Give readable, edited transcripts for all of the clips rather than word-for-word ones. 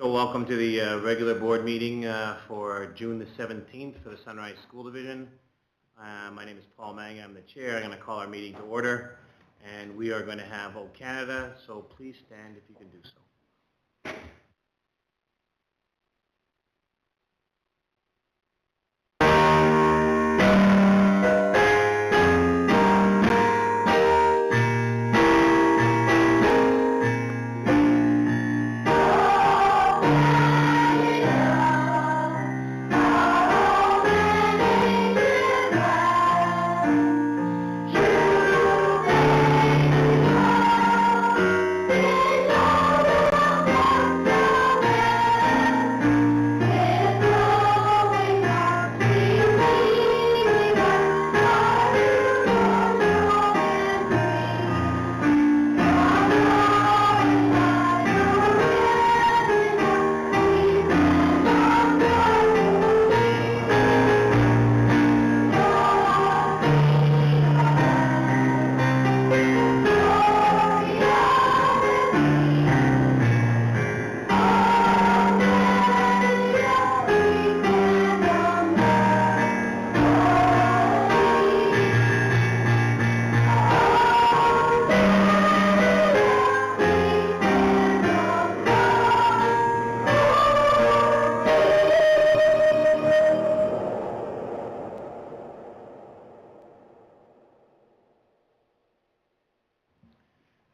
So welcome to the regular board meeting for June the 17th for the Sunrise School Division. My name is Paul Mang. I'm the chair. I'm going to call our meeting to order. And we are going to have O Canada, so please stand if you can do so.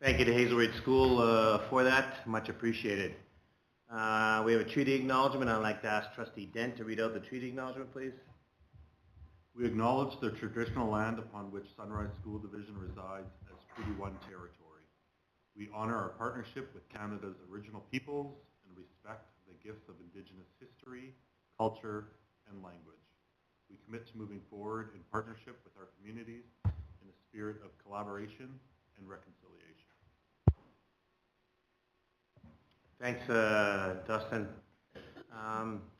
Thank you to Hazel Ridge School for that. Much appreciated. We have a treaty acknowledgement. I'd like to ask Trustee Dent to read out the treaty acknowledgement, please. We acknowledge the traditional land upon which Sunrise School Division resides as Treaty 1 territory. We honor our partnership with Canada's original peoples and respect the gifts of Indigenous history, culture, and language. We commit to moving forward in partnership with our communities in a spirit of collaboration and reconciliation. Thanks, Dustin.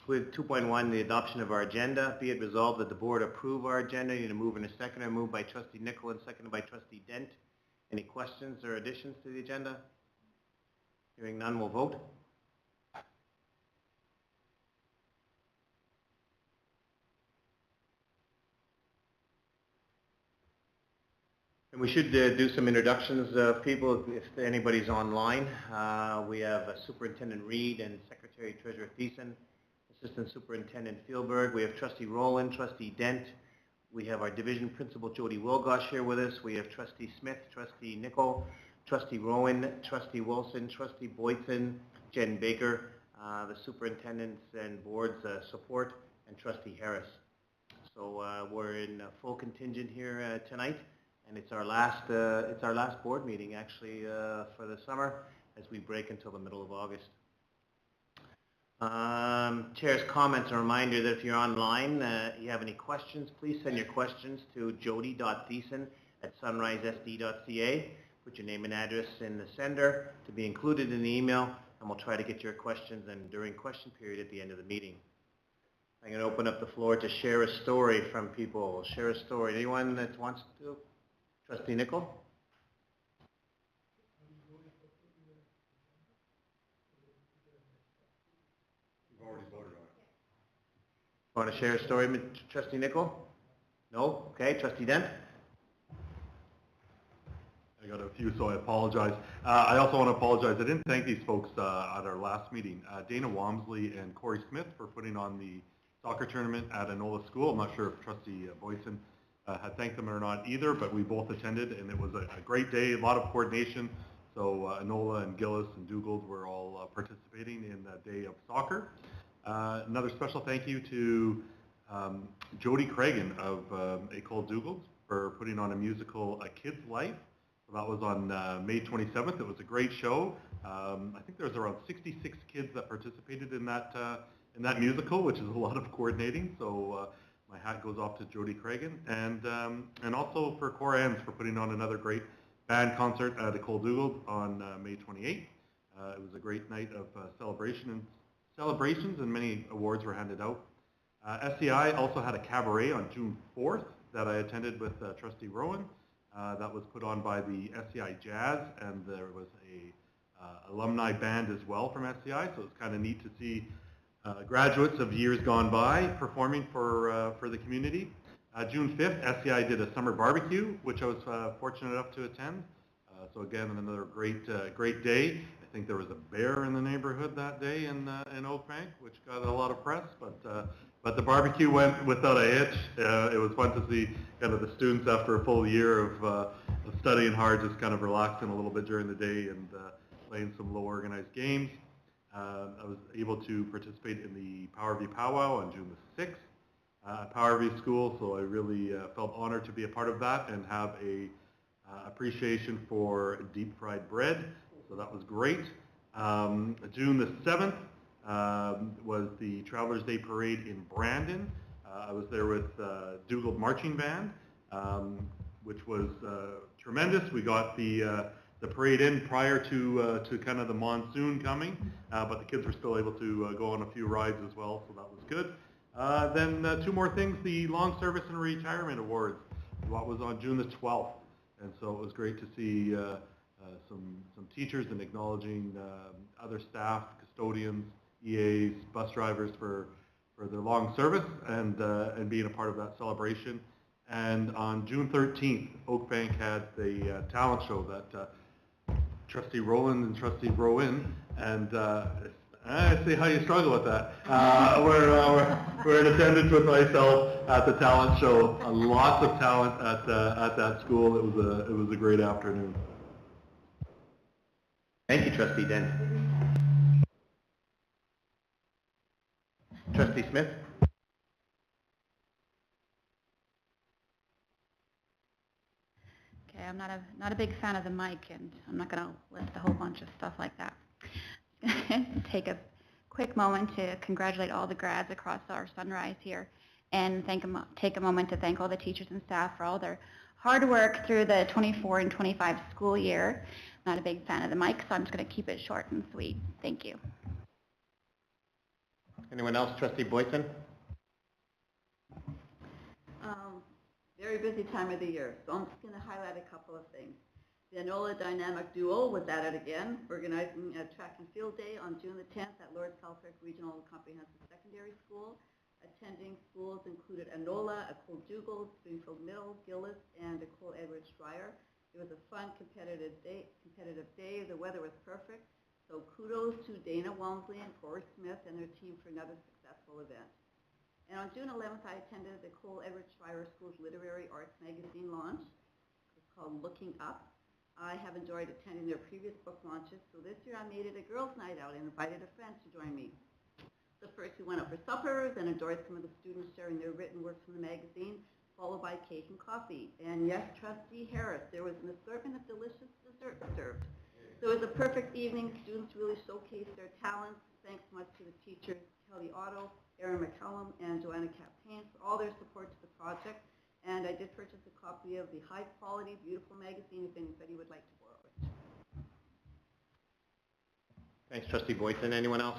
With 2.1, the adoption of our agenda. Be it resolved that the board approve our agenda. You need to move in a second. Moved by Trustee Nicol and seconded by Trustee Dent. Any questions or additions to the agenda? Hearing none, we'll vote. And we should do some introductions of people if anybody's online. We have Superintendent Reed and Secretary Treasurer Thiessen, Assistant Superintendent Fieldberg. We have Trustee Rowland, Trustee Dent. We have our Division Principal Jody Wilgosh here with us. We have Trustee Smith, Trustee Nicol, Trustee Rowan, Trustee Wilson, Trustee Boyson, Jen Baker, the Superintendent's and Board's support, and Trustee Harris. So we're in full contingent here tonight. And it's our last board meeting actually for the summer as we break until the middle of August. Chair's comments. A reminder that if you're online, you have any questions, please send your questions to jody.thiessen@sunrisesd.ca. Put your name and address in the sender to be included in the email, and we'll try to get your questions and during question period at the end of the meeting. I'm going to open up the floor to share a story from people. Share a story. Anyone that wants to? Trustee Nicol? We've already voted on it. Want to share a story, Trustee Nicol? No? Okay. Trustee Dent? I got a few, so I apologize. I also want to apologize. I didn't thank these folks at our last meeting. Dana Walmsley and Corey Smith for putting on the soccer tournament at Enola School. I'm not sure if Trustee Boyson had thanked them or not either, but we both attended, and it was a great day, a lot of coordination. So Enola and Gillis and Dugald were all participating in the day of soccer. Another special thank you to Jody Cragen of École Dugald for putting on a musical, A Kid's Life. So that was on May 27th. It was a great show. I think there was around 66 kids that participated in that musical, which is a lot of coordinating. So my hat goes off to Jody Cragen, and also for Cora Enns for putting on another great band concert at École Dugald on May 28th. It was a great night of celebrations, and many awards were handed out. SCI also had a cabaret on June 4th that I attended with Trustee Rowan. That was put on by the SCI Jazz, and there was a alumni band as well from SCI, so it's kind of neat to see graduates of years gone by performing for the community. June 5th, SCI did a summer barbecue, which I was fortunate enough to attend. So again, another great day. I think there was a bear in the neighborhood that day in Oakbank, which got a lot of press, but the barbecue went without a hitch. It was fun to see kind of the students after a full year of studying hard, just kind of relaxing a little bit during the day and playing some low organized games. I was able to participate in the Powerview Powwow on June the 6th at Powerview School, so I really felt honored to be a part of that and have a appreciation for deep fried bread, so that was great. June the 7th was the Travelers Day Parade in Brandon. I was there with Dougal Marching Band, which was tremendous. We got the parade in prior to kind of the monsoon coming, but the kids were still able to go on a few rides as well, so that was good. Then two more things, the Long Service and Retirement Awards. What was on June the 12th, and so it was great to see some teachers and acknowledging other staff, custodians, EAs, bus drivers for their long service and being a part of that celebration. And on June 13th, Oakbank had the talent show that Trustee Rowland and Trustee Rowan, and I see how you struggle with that. We're in attendance with myself at the talent show. Lots of talent at that school. It was a great afternoon. Thank you, Trustee Dent. Trustee Smith? Okay, I'm not a big fan of the mic, and I'm not going to list a whole bunch of stuff like that. Take a quick moment to congratulate all the grads across our Sunrise here, and take a moment to thank all the teachers and staff for all their hard work through the 24 and 25 school year. Not a big fan of the mic, so I'm just going to keep it short and sweet. Thank you. Anyone else? Trustee Boyson? Very busy time of the year, so I'm just going to highlight a couple of things. The Anola Dynamic Duo was at it again, organizing a track and field day on June the 10th at Lord Selkirk Regional Comprehensive Secondary School. Attending schools included Anola, Ecole Dougal, Springfield Middle, Gillis, and Ecole Edward Schreier. It was a fun, competitive day. The weather was perfect, so kudos to Dana Walmsley and Corey Smith and their team for another successful event. And on June 11th, I attended the Ecole Edward Schreier School's Literary Arts Magazine launch. It's called Looking Up. I have enjoyed attending their previous book launches, so this year I made it a girls' night out and invited a friend to join me. So first we went out for suppers and enjoyed some of the students sharing their written works from the magazine, followed by cake and coffee. And yes, Trustee Harris, there was an assortment of delicious desserts served. So it was a perfect evening. Students really showcased their talents. Thanks so much to the teachers, Kelly Otto, Erin McCallum, and Joanna Captain for all their support to the project. And I did purchase a copy of the high-quality, beautiful magazine if anybody would like to borrow it. Thanks, Trustee Boyson. Anyone else?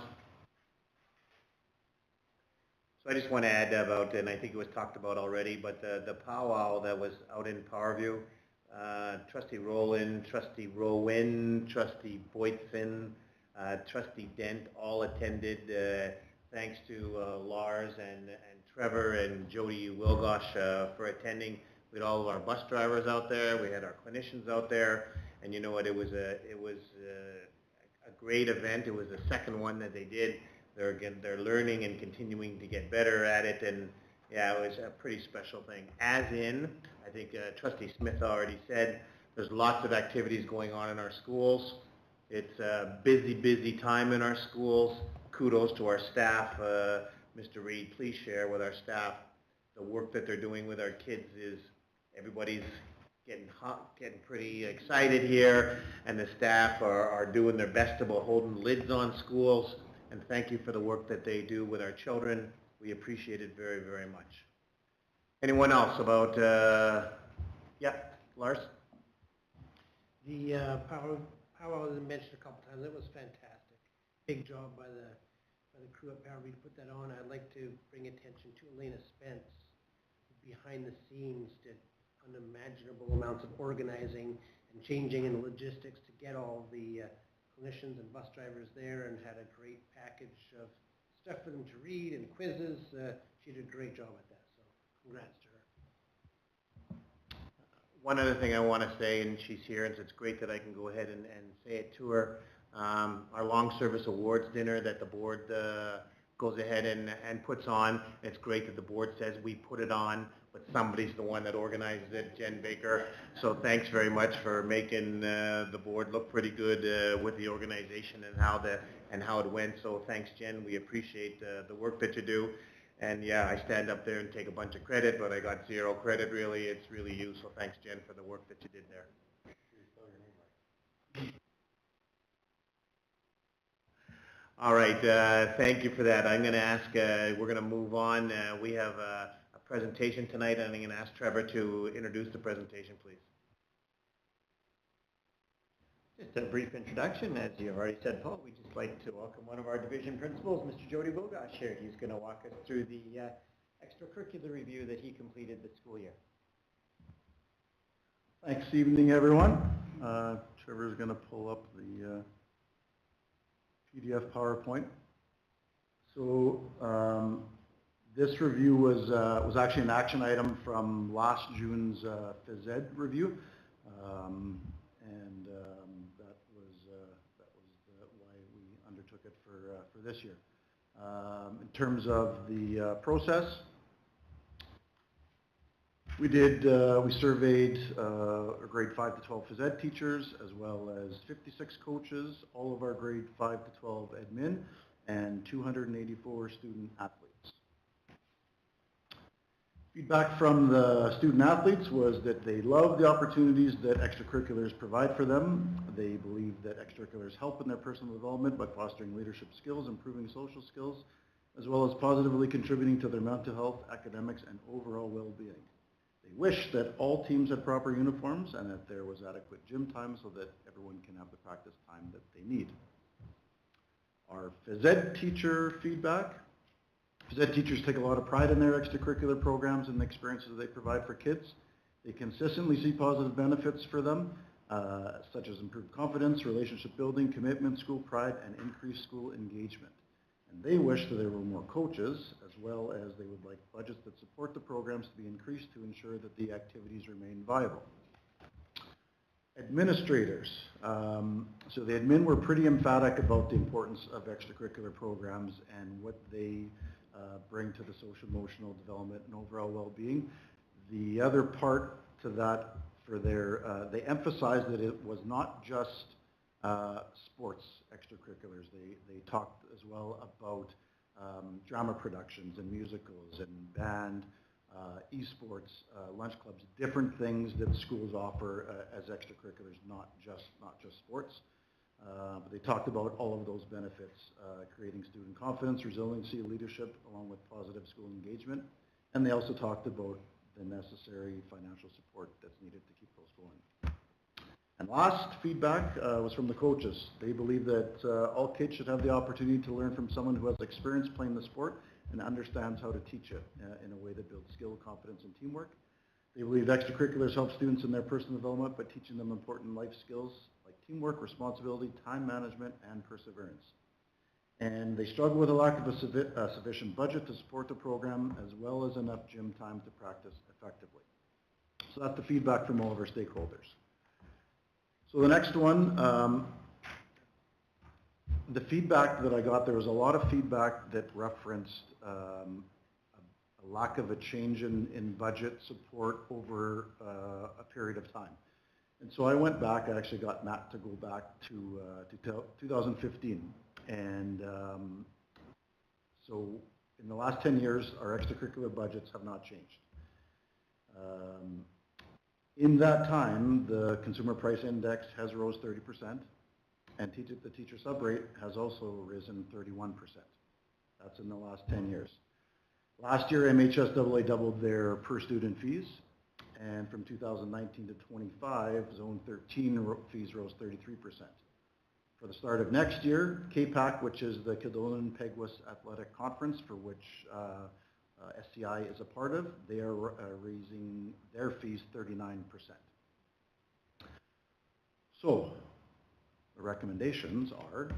So I just want to add about, and I think it was talked about already, but the powwow that was out in Powerview, Trustee Rowland, Trustee Rowan, Trustee Boyson, Trustee Dent all attended. Thanks to Lars and Trevor and Jody Wilgosh for attending. We had all of our bus drivers out there. We had our clinicians out there, and you know what? It was a great event. It was the second one that they did. They're learning and continuing to get better at it, and yeah, it was a pretty special thing. As in, I think Trustee Smith already said, there's lots of activities going on in our schools. It's a busy time in our schools. Kudos to our staff. Mr. Reed, please share with our staff the work that they're doing with our kids. Everybody's getting pretty excited here, and the staff are doing their best about holding lids on schools. And thank you for the work that they do with our children. We appreciate it very, very much. Anyone else about, yeah, Lars? The powwow was mentioned a couple times. It was fantastic. Big job by the crew at Powerview to put that on. I'd like to bring attention to Elena Spence, who behind the scenes did unimaginable amounts of organizing and changing in the logistics to get all the clinicians and bus drivers there and had a great package of stuff for them to read and quizzes. She did a great job at that, so congrats to her. One other thing I want to say, and she's here, and so it's great that I can go ahead and say it to her. Our long service awards dinner that the board goes ahead and puts on. It's great that the board says we put it on, but somebody's the one that organizes it, Jen Baker. So thanks very much for making the board look pretty good with the organization and how it went. So thanks, Jen. We appreciate the work that you do. And yeah, I stand up there and take a bunch of credit, but I got zero credit really. It's really you. So thanks, Jen, for the work that you did there. All right, thank you for that. I'm going to ask, we're going to move on. We have a presentation tonight, and I'm going to ask Trevor to introduce the presentation, please. Just a brief introduction. As you have already said, Paul, we'd just like to welcome one of our division principals, Mr. Jody Bogosh here. He's going to walk us through the extracurricular review that he completed this school year. Thanks, evening everyone. Trevor's going to pull up the PDF PowerPoint. So this review was actually an action item from last June's phys ed review, and that was why we undertook it for this year. In terms of the process, we surveyed grade 5 to 12 phys ed teachers, as well as 56 coaches, all of our grade 5 to 12 admin, and 284 student athletes. Feedback from the student athletes was that they love the opportunities that extracurriculars provide for them. They believe that extracurriculars help in their personal development by fostering leadership skills, improving social skills, as well as positively contributing to their mental health, academics, and overall well-being. They wish that all teams had proper uniforms and that there was adequate gym time so that everyone can have the practice time that they need. Our phys ed teacher feedback. Phys ed teachers take a lot of pride in their extracurricular programs and the experiences they provide for kids. They consistently see positive benefits for them, such as improved confidence, relationship building, commitment, school pride, and increased school engagement. And they wish that there were more coaches, as well as they would like budgets that support the programs to be increased to ensure that the activities remain viable. Administrators. So the admin were pretty emphatic about the importance of extracurricular programs and what they bring to the social emotional development and overall well-being. The other part to that, for their, they emphasized that it was not just sports extracurriculars. They talked as well about drama productions and musicals and band, esports, lunch clubs, different things that schools offer as extracurriculars, not just sports. But they talked about all of those benefits, creating student confidence, resiliency, leadership, along with positive school engagement. And they also talked about the necessary financial support that's needed to keep those going. And last feedback was from the coaches. They believe that all kids should have the opportunity to learn from someone who has experience playing the sport and understands how to teach it in a way that builds skill, confidence, and teamwork. They believe extracurriculars help students in their personal development by teaching them important life skills like teamwork, responsibility, time management, and perseverance. And they struggle with a lack of a sufficient budget to support the program, as well as enough gym time to practice effectively. So that's the feedback from all of our stakeholders. So the next one, the feedback that I got, there was a lot of feedback that referenced a lack of a change in budget support over a period of time. And so I went back, I actually got Matt to go back to 2015. And so in the last 10 years, our extracurricular budgets have not changed. In that time, the consumer price index has rose 30%, and the teacher subrate has also risen 31%. That's in the last 10 years. Last year, MHSAA doubled their per student fees, and from 2019 to 25, Zone 13 fees rose 33%. For the start of next year, KPAC, which is the Kildonan Peguis Athletic Conference, for which SCI is a part of, they are raising their fees 39%. So, the recommendations are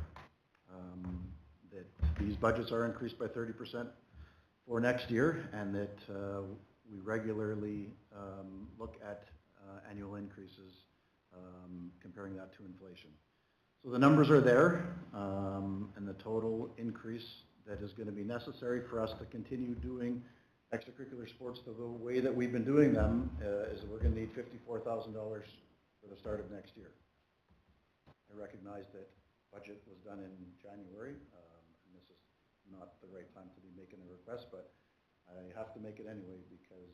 that these budgets are increased by 30% for next year, and that we regularly look at annual increases, comparing that to inflation. So the numbers are there, and the total increase that is going to be necessary for us to continue doing extracurricular sports the way that we've been doing them is we're going to need $54,000 for the start of next year. I recognize that budget was done in January, and this is not the right time to be making a request, but I have to make it anyway because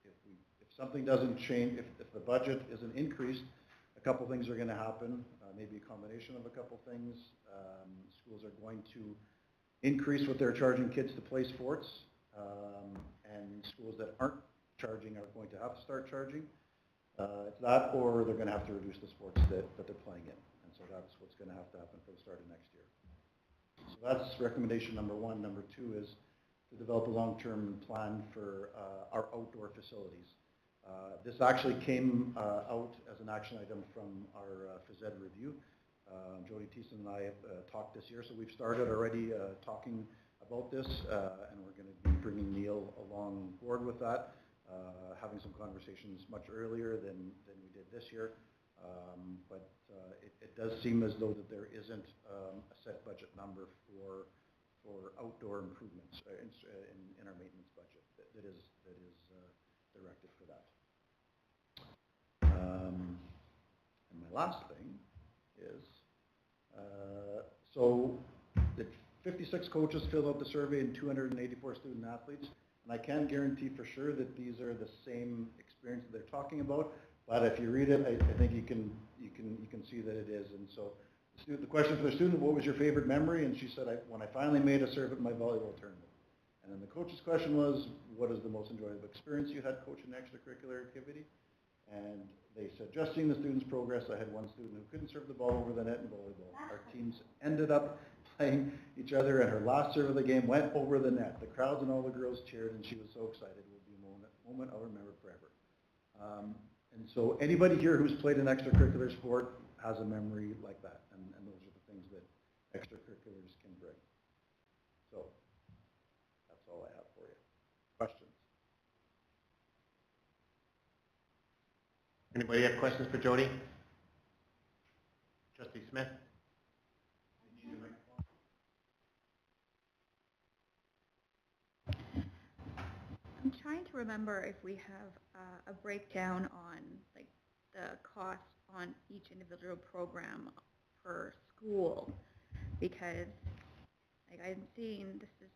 if something doesn't change, if the budget isn't increased, a couple things are going to happen, maybe a combination of a couple things. Schools are going to increase what they're charging kids to play sports, and schools that aren't charging are going to have to start charging. It's that, or they're going to have to reduce the sports that they're playing in. And so that's what's going to happen for the start of next year. So that's recommendation number one. Number two is to develop a long-term plan for our outdoor facilities. This actually came out as an action item from our phys ed review. Jody Thiessen and I have talked this year, so we've started already talking about this, and we're going to be bringing Neil along board with that, having some conversations much earlier than we did this year. But it does seem as though that there isn't a set budget number for outdoor improvements in our maintenance budget that is directed for that. And my last thing is, so the 56 coaches filled out the survey and 284 student athletes, and I can't guarantee for sure that these are the same experience that they're talking about, but if you read it, I think you can see that it is. And so the question for the student, what was your favorite memory? And she said, when I finally made a serve at my volleyball tournament. And then the coach's question was, what is the most enjoyable experience you had coaching an extracurricular activity? And they said, just seeing the students' progress. I had one student who couldn't serve the ball over the net in volleyball. Our teams ended up playing each other, and her last serve of the game went over the net. The crowds and all the girls cheered, and she was so excited. It will be a moment I'll remember forever. And so anybody here who's played an extracurricular sport has a memory like that, and those are the things that extracurriculars can bring. So that's all I have for you. Questions? Anybody have questions for Jody? Trustee Smith? I'm trying to remember if we have a breakdown on like the cost on each individual program per school, because like I'm seeing this is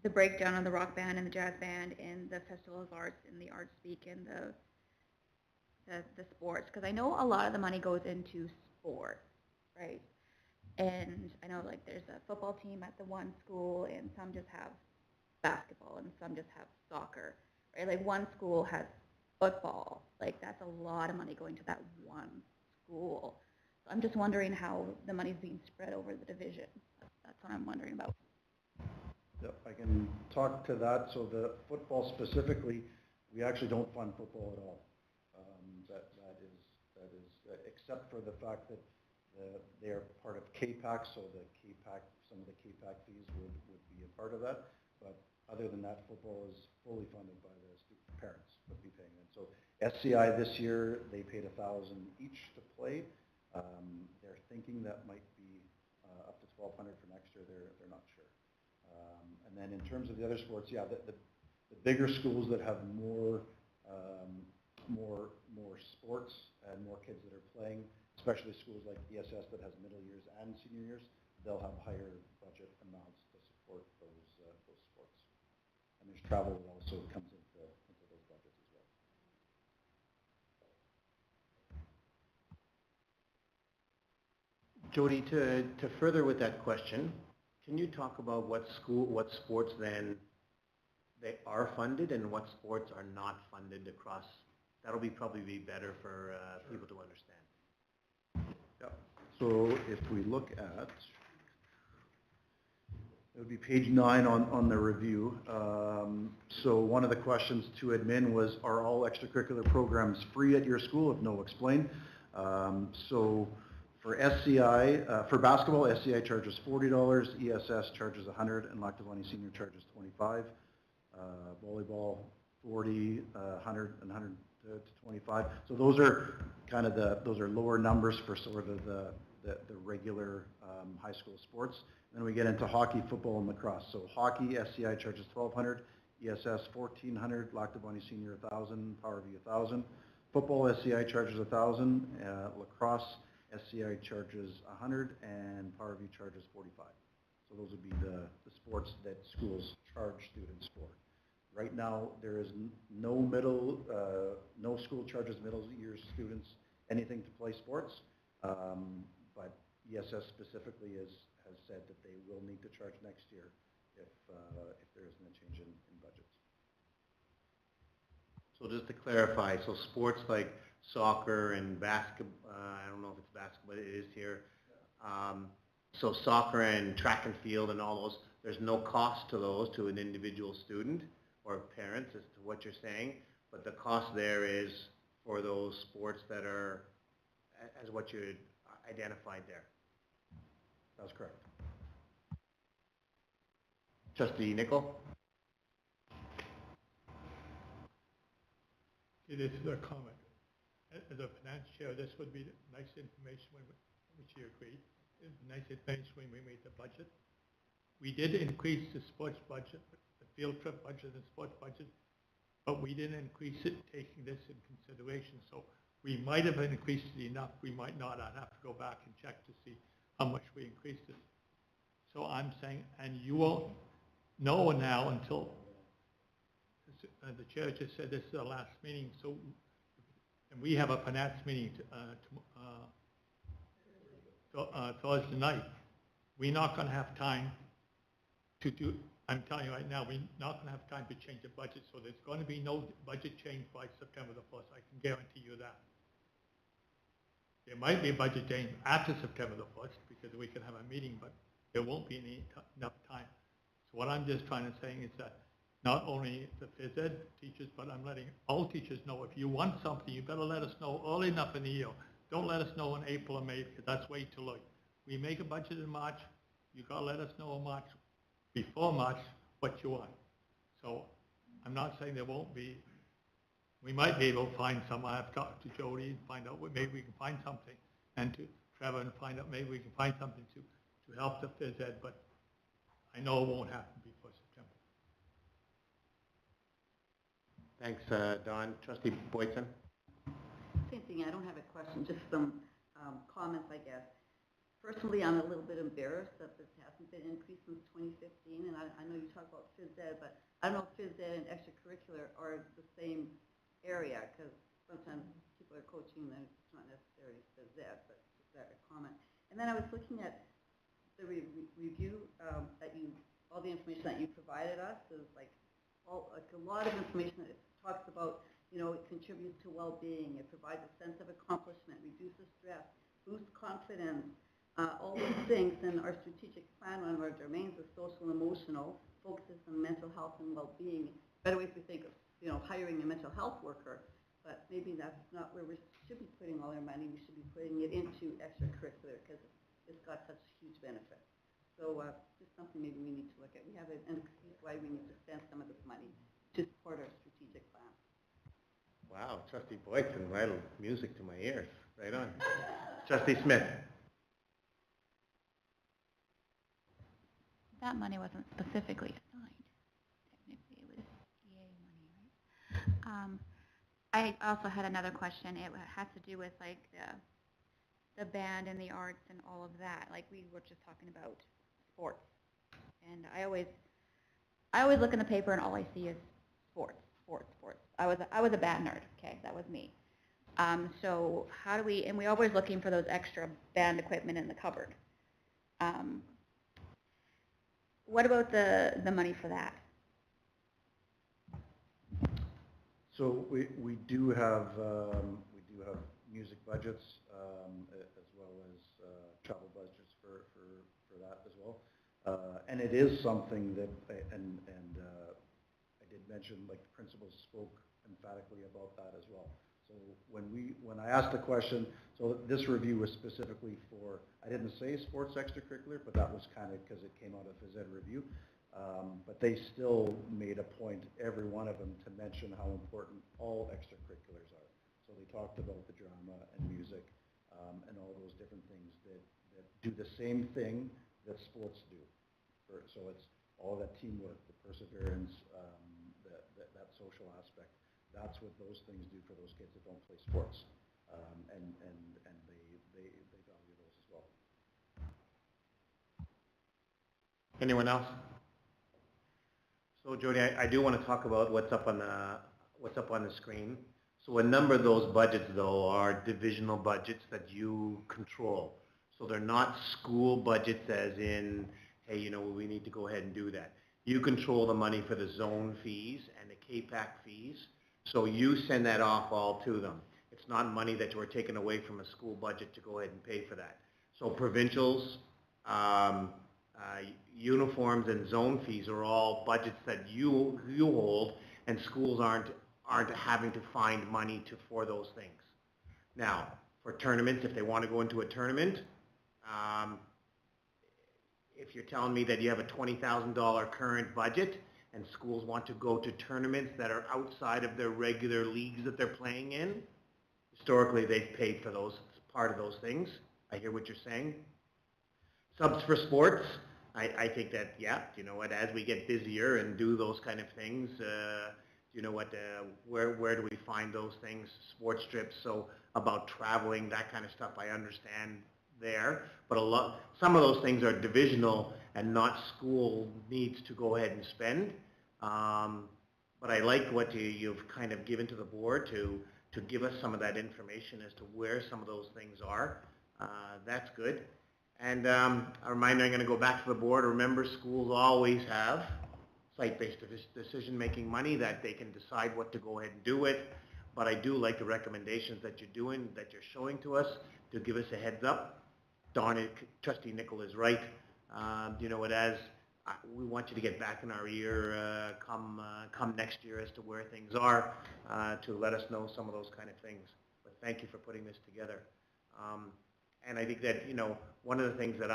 the breakdown on the rock band and the jazz band and the Festival of Arts and the Arts Speak and the sports, because I know a lot of the money goes into sports, right? And I know like there's a football team at the one school, and some just have basketball and some just have soccer, right? Like one school has football, like that's a lot of money going to that one school. So I'm just wondering how the money's being spread over the division. That's what I'm wondering about. Yep, I can talk to that. So the football specifically, we actually don't fund football at all. That is except for the fact that they are part of KPAC, so the KPAC, some of the KPAC fees would be a part of that. But other than that, football is fully funded by the student parents would be paying it. So SCI this year, they paid $1,000 each to play. They're thinking that might be up to $1,200 for next year. They're not sure. And then in terms of the other sports, yeah, the bigger schools that have more sports and more kids that are playing, especially schools like ESS that has middle years and senior years, they'll have higher budget amounts to support those sports. And there's travel that also comes into those budgets as well. Jody, to further with that question, can you talk about what sports then they are funded and what sports are not funded across? That'll probably be better for people to understand. Yep. So if we look at, it would be page 9 on the review. So one of the questions to admin was, are all extracurricular programs free at your school? If no, explain. So For SCI, for basketball, SCI charges $40, ESS charges $100, and Lactavani Senior charges $25. Volleyball, $40, $100, and $100 to $25. So those are kind of those are lower numbers for sort of the regular high school sports. Then we get into hockey, football, and lacrosse. So hockey, SCI charges $1,200, ESS $1,400, Lactavani Senior $1,000, Powerview $1,000. Football, SCI charges $1,000, lacrosse, SCI charges $100, and Powerview charges $45. So those would be the sports that schools charge students for. Right now, there is no school charges middle year students anything to play sports, but ESS specifically has said that they will need to charge next year if there isn't a change in budgets. So just to clarify, so sports like soccer and basketball, I don't know if it's basketball, it is here. So soccer and track and field and all those, there's no cost to those to an individual student or parents as to what you're saying, but the cost there is for those sports that are, as what you identified there. That's correct. Trustee Nicol? This is a comment. As a finance chair, this would be nice information, which you agree, nice information when we made the budget. We did increase the sports budget, the field trip budget and sports budget, but we didn't increase it taking this in consideration. So we might have increased it enough, we might not. I'd have to go back and check to see how much we increased it. So I'm saying, and you won't know now until, the chair just said this is the last meeting, so, and we have a finance meeting Thursday night. We're not going to have time to do, I'm telling you right now, we're not going to have time to change the budget, so there's going to be no budget change by September the 1st. I can guarantee you that. There might be a budget change after September the 1st because we can have a meeting, but there won't be enough time. So what I'm just trying to say is that not only the phys ed teachers, but I'm letting all teachers know if you want something, you better let us know early enough in the year. Don't let us know in April or May because that's way too late. We make a budget in March, you got to let us know in March, before March, what you want. So I'm not saying there won't be, we might be able to find some. I have talked to Jody and find out maybe we can find something, and to Trevor and find out maybe we can find something to help the phys ed, but I know it won't happen before September. Thanks, Don. Trustee Boyson? Same thing, I don't have a question, just some comments, I guess. Personally, I'm a little bit embarrassed that this hasn't been increased since 2015, and I know you talk about phys ed, but I don't know if phys ed and extracurricular are the same area, because sometimes people are coaching and it's not necessarily phys ed, but just a comment. And then I was looking at the review that all the information that you provided us is like a lot of information that talks about, it contributes to well-being, it provides a sense of accomplishment, reduces stress, boosts confidence, all those things. And our strategic plan, one of our domains is social and emotional, focuses on mental health and well-being. Better ways we think of, hiring a mental health worker, but maybe that's not where we should be putting all our money. We should be putting it into extracurricular because it's got such huge benefits. So just something maybe we need to look at. We have an excuse why we need to spend some of this money to support our strategic plan. Wow, Trustee Boyson, vital music to my ears. Right on. Trustee Smith? That money wasn't specifically assigned. Technically, it was EA money, right? I also had another question. It has to do with like the band and the arts and all of that. Like we were just talking about sports, and I always look in the paper and all I see is sports. I was a band nerd. Okay, that was me. So how do we? And we're always looking for those extra band equipment in the cupboard. What about the money for that? So we do have music budgets as well as travel budgets for that as well, and it is something that and I did mention, like, the principals spoke emphatically about that as well. So when I asked the question, so this review was specifically for, I didn't say sports extracurricular, but that was kind of because it came out of phys ed review. But they still made a point, every one of them, to mention how important all extracurriculars are. So they talked about the drama and music and all those different things that do the same thing that sports do. So it's all that teamwork, the perseverance, that social aspect. That's what those things do for those kids that don't play sports. And they value those as well. Anyone else? So Jody, I do want to talk about what's up on the screen. So a number of those budgets, though, are divisional budgets that you control. So they're not school budgets as in, hey, you know, we need to go ahead and do that. You control the money for the zone fees and the K-PAC fees. So you send that off all to them. It's not money that you are taking away from a school budget to go ahead and pay for that. So provincials, uniforms and zone fees are all budgets that you hold, and schools aren't having to find money for those things. Now, for tournaments, if they want to go into a tournament, if you're telling me that you have a $20,000 current budget and schools want to go to tournaments that are outside of their regular leagues that they're playing in, historically they've paid for those, part of those things. I hear what you're saying. Subs for sports, I think that, yeah, you know what, as we get busier and do those kind of things, you know what, where do we find those things, sports trips, so about traveling, that kind of stuff, I understand there, but some of those things are divisional and not school needs to go ahead and spend. But I like what you've kind of given to the board to give us some of that information as to where some of those things are. That's good. And a reminder, I'm going to go back to the board. Remember, schools always have site-based decision-making money that they can decide what to go ahead and do with. But I do like the recommendations that you're doing, that you're showing to us, to give us a heads up. Trustee Nicol is right. You know what, we want you to get back in our ear come next year as to where things are, to let us know some of those kind of things. But thank you for putting this together. And I think that, you know, one of the things that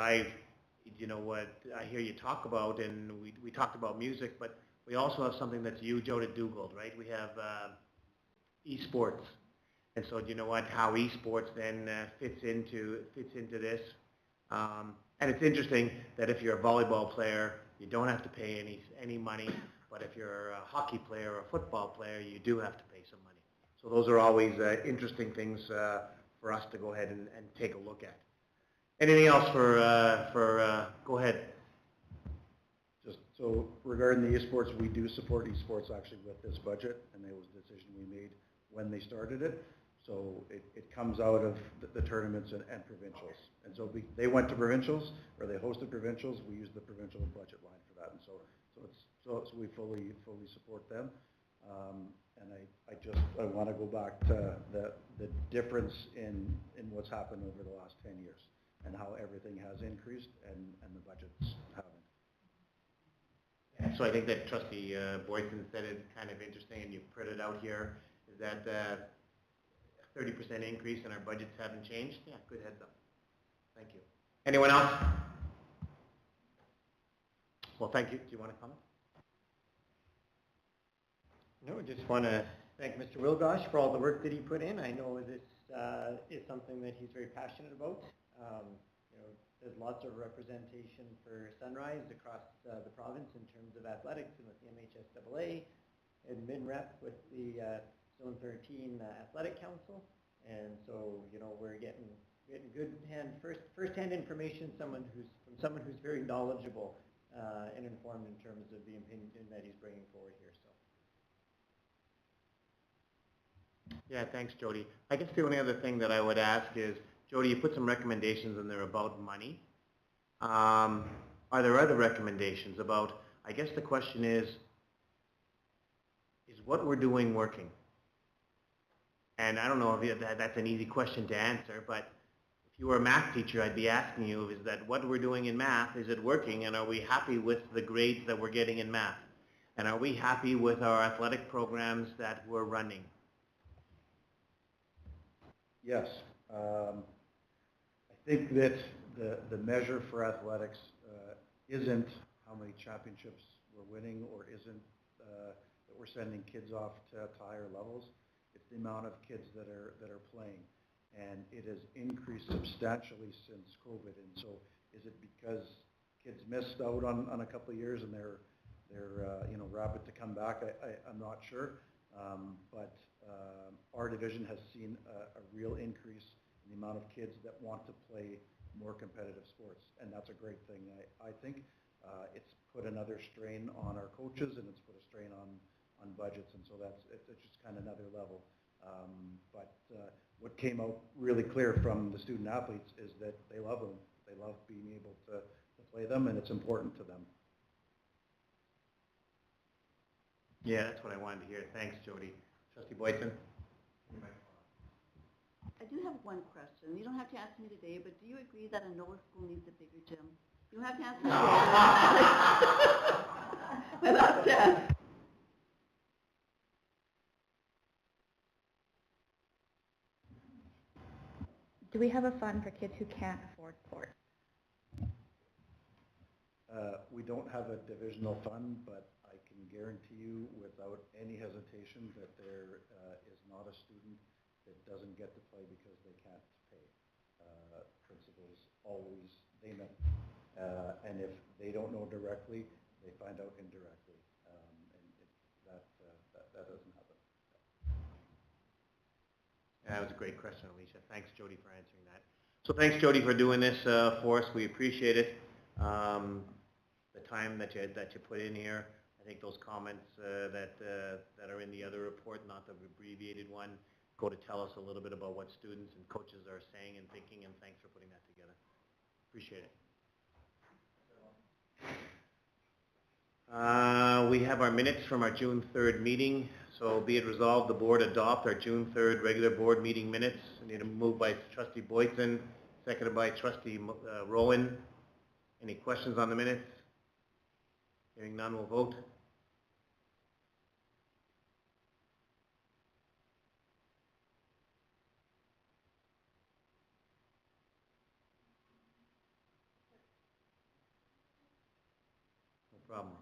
you know what, I hear you talk about, and we talked about music, but we also have something that's huge out at Dugald, right? We have esports. And so, you know what, how esports then fits into this. And it's interesting that if you're a volleyball player, you don't have to pay any money, but if you're a hockey player or a football player, you do have to pay some money. So those are always interesting things for us to go ahead and take a look at. Anything else go ahead. Just so regarding the esports, we do support esports actually with this budget, and it was a decision we made when they started it. So it comes out of the tournaments and provincials. And so they went to provincials, or they hosted provincials. We used the provincial budget line for that. And so we fully support them. And I want to go back to the difference in what's happened over the last 10 years and how everything has increased and the budgets haven't. So I think that Trustee Boyson said it kind of interesting, and you put it out here, is that 30% increase in our budgets haven't changed? Yeah, good heads up. Thank you. Anyone else? Well, thank you. Do you want to comment? No, just want to thank Mr. Wilgosh for all the work that he put in. I know this is something that he's very passionate about. You know, there's lots of representation for Sunrise across the province in terms of athletics and with the MHSAA, and MinRep with the Zone 13 Athletic Council, and so, you know, we're getting good first-hand information from someone who's very knowledgeable and informed in terms of the opinion that he's bringing forward here. So. Yeah, thanks, Jody. I guess the only other thing that I would ask is, Jody, you put some recommendations in there about money. Are there other recommendations about? I guess the question is what we're doing working? And I don't know if that's an easy question to answer, but if you were a math teacher, I'd be asking you, is that what we're doing in math, is it working, and are we happy with the grades that we're getting in math? And are we happy with our athletic programs that we're running? Yes. I think that the measure for athletics isn't how many championships we're winning or isn't that we're sending kids off to higher levels. It's the amount of kids that are playing. And it has increased substantially since COVID. And so is it because kids missed out on a couple of years and they're rabid to come back? I'm not sure. But our division has seen a real increase in the amount of kids that want to play more competitive sports, and that's a great thing. I think it's put another strain on our coaches, and it's put a strain on budgets, and so it's just kind of another level. But what came out really clear from the student athletes is that they love them. They love being able to play them, and it's important to them. Yeah, that's what I wanted to hear. Thanks, Jody. Trustee Boyson? I do have one question. You don't have to answer me today, but do you agree that Anola School needs a bigger gym? You don't have to answer me today. But that's it. Do we have a fund for kids who can't afford sports? We don't have a divisional fund, but I can guarantee you without any hesitation that there is not a student that doesn't get to play because they can't pay. Principals always, they know. And if they don't know directly, they find out indirectly. That doesn't happen. That was a great question, Alicia. Thanks, Jody, for answering that. So thanks, Jody, for doing this for us. We appreciate it. The time that you put in here. I think those comments that are in the other report, not the abbreviated one, go to tell us a little bit about what students and coaches are saying and thinking, and thanks for putting that together. Appreciate it. We have our minutes from our June 3rd meeting. So be it resolved, the board adopt our June 3rd regular board meeting minutes. I need a move by Trustee Boyson, seconded by Trustee Rowan. Any questions on the minutes? Hearing none, we'll vote. No problem.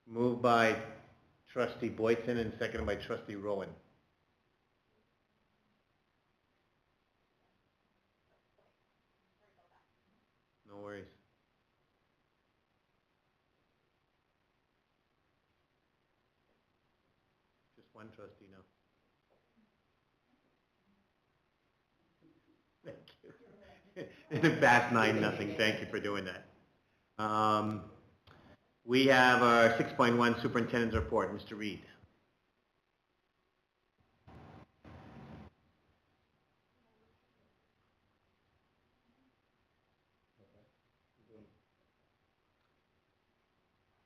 Moved by Trustee Boyson and seconded by Trustee Rowan. No worries. Just one trustee now. Thank you. It's past 9-0. Thank you for doing that. We have our 6.1 Superintendent's Report. Mr. Reid.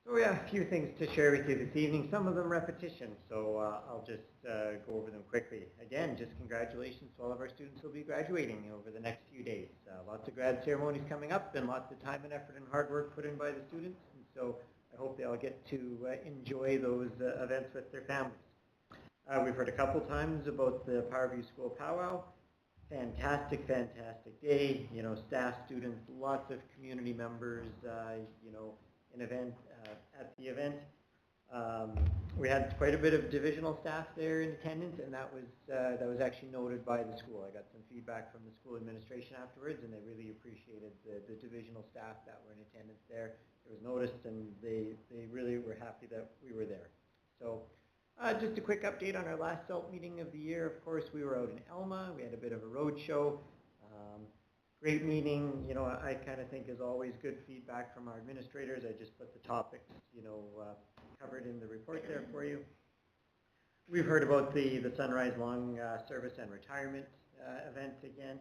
So we have a few things to share with you this evening, some of them repetition, so I'll just go over them quickly. Again, just congratulations to all of our students who will be graduating over the next few days. Lots of grad ceremonies coming up and lots of time and effort and hard work put in by the students, and so I hope they all get to enjoy those events with their families. We've heard a couple times about the Powerview School Powwow. Fantastic, fantastic day. You know, staff, students, lots of community members, you know, an event at the event. We had quite a bit of divisional staff there in attendance, and that was actually noted by the school. I got some feedback from the school administration afterwards, and they really appreciated the divisional staff that were in attendance there. It was noticed, and they really were happy that we were there. So just a quick update on our last SELT meeting of the year. Of course, we were out in Elma. We had a bit of a road show. Great meeting. You know, I kind of think, as always, good feedback from our administrators. I just put the topics, you know, covered in the report there for you. We've heard about the Sunrise Long Service and Retirement event again.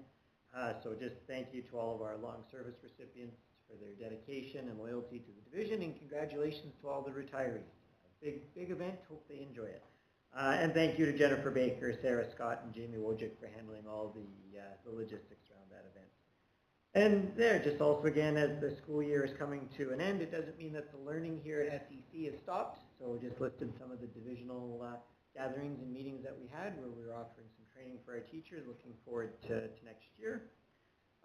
So just thank you to all of our long service recipients for their dedication and loyalty to the division, and congratulations to all the retirees. Big event, hope they enjoy it. And thank you to Jennifer Baker, Sarah Scott, and Jamie Wojcik for handling all the logistics around that event. And there, just also again, as the school year is coming to an end, it doesn't mean that the learning here at SEC has stopped. So just listed some of the divisional gatherings and meetings that we had where we were offering some training for our teachers, looking forward to next year.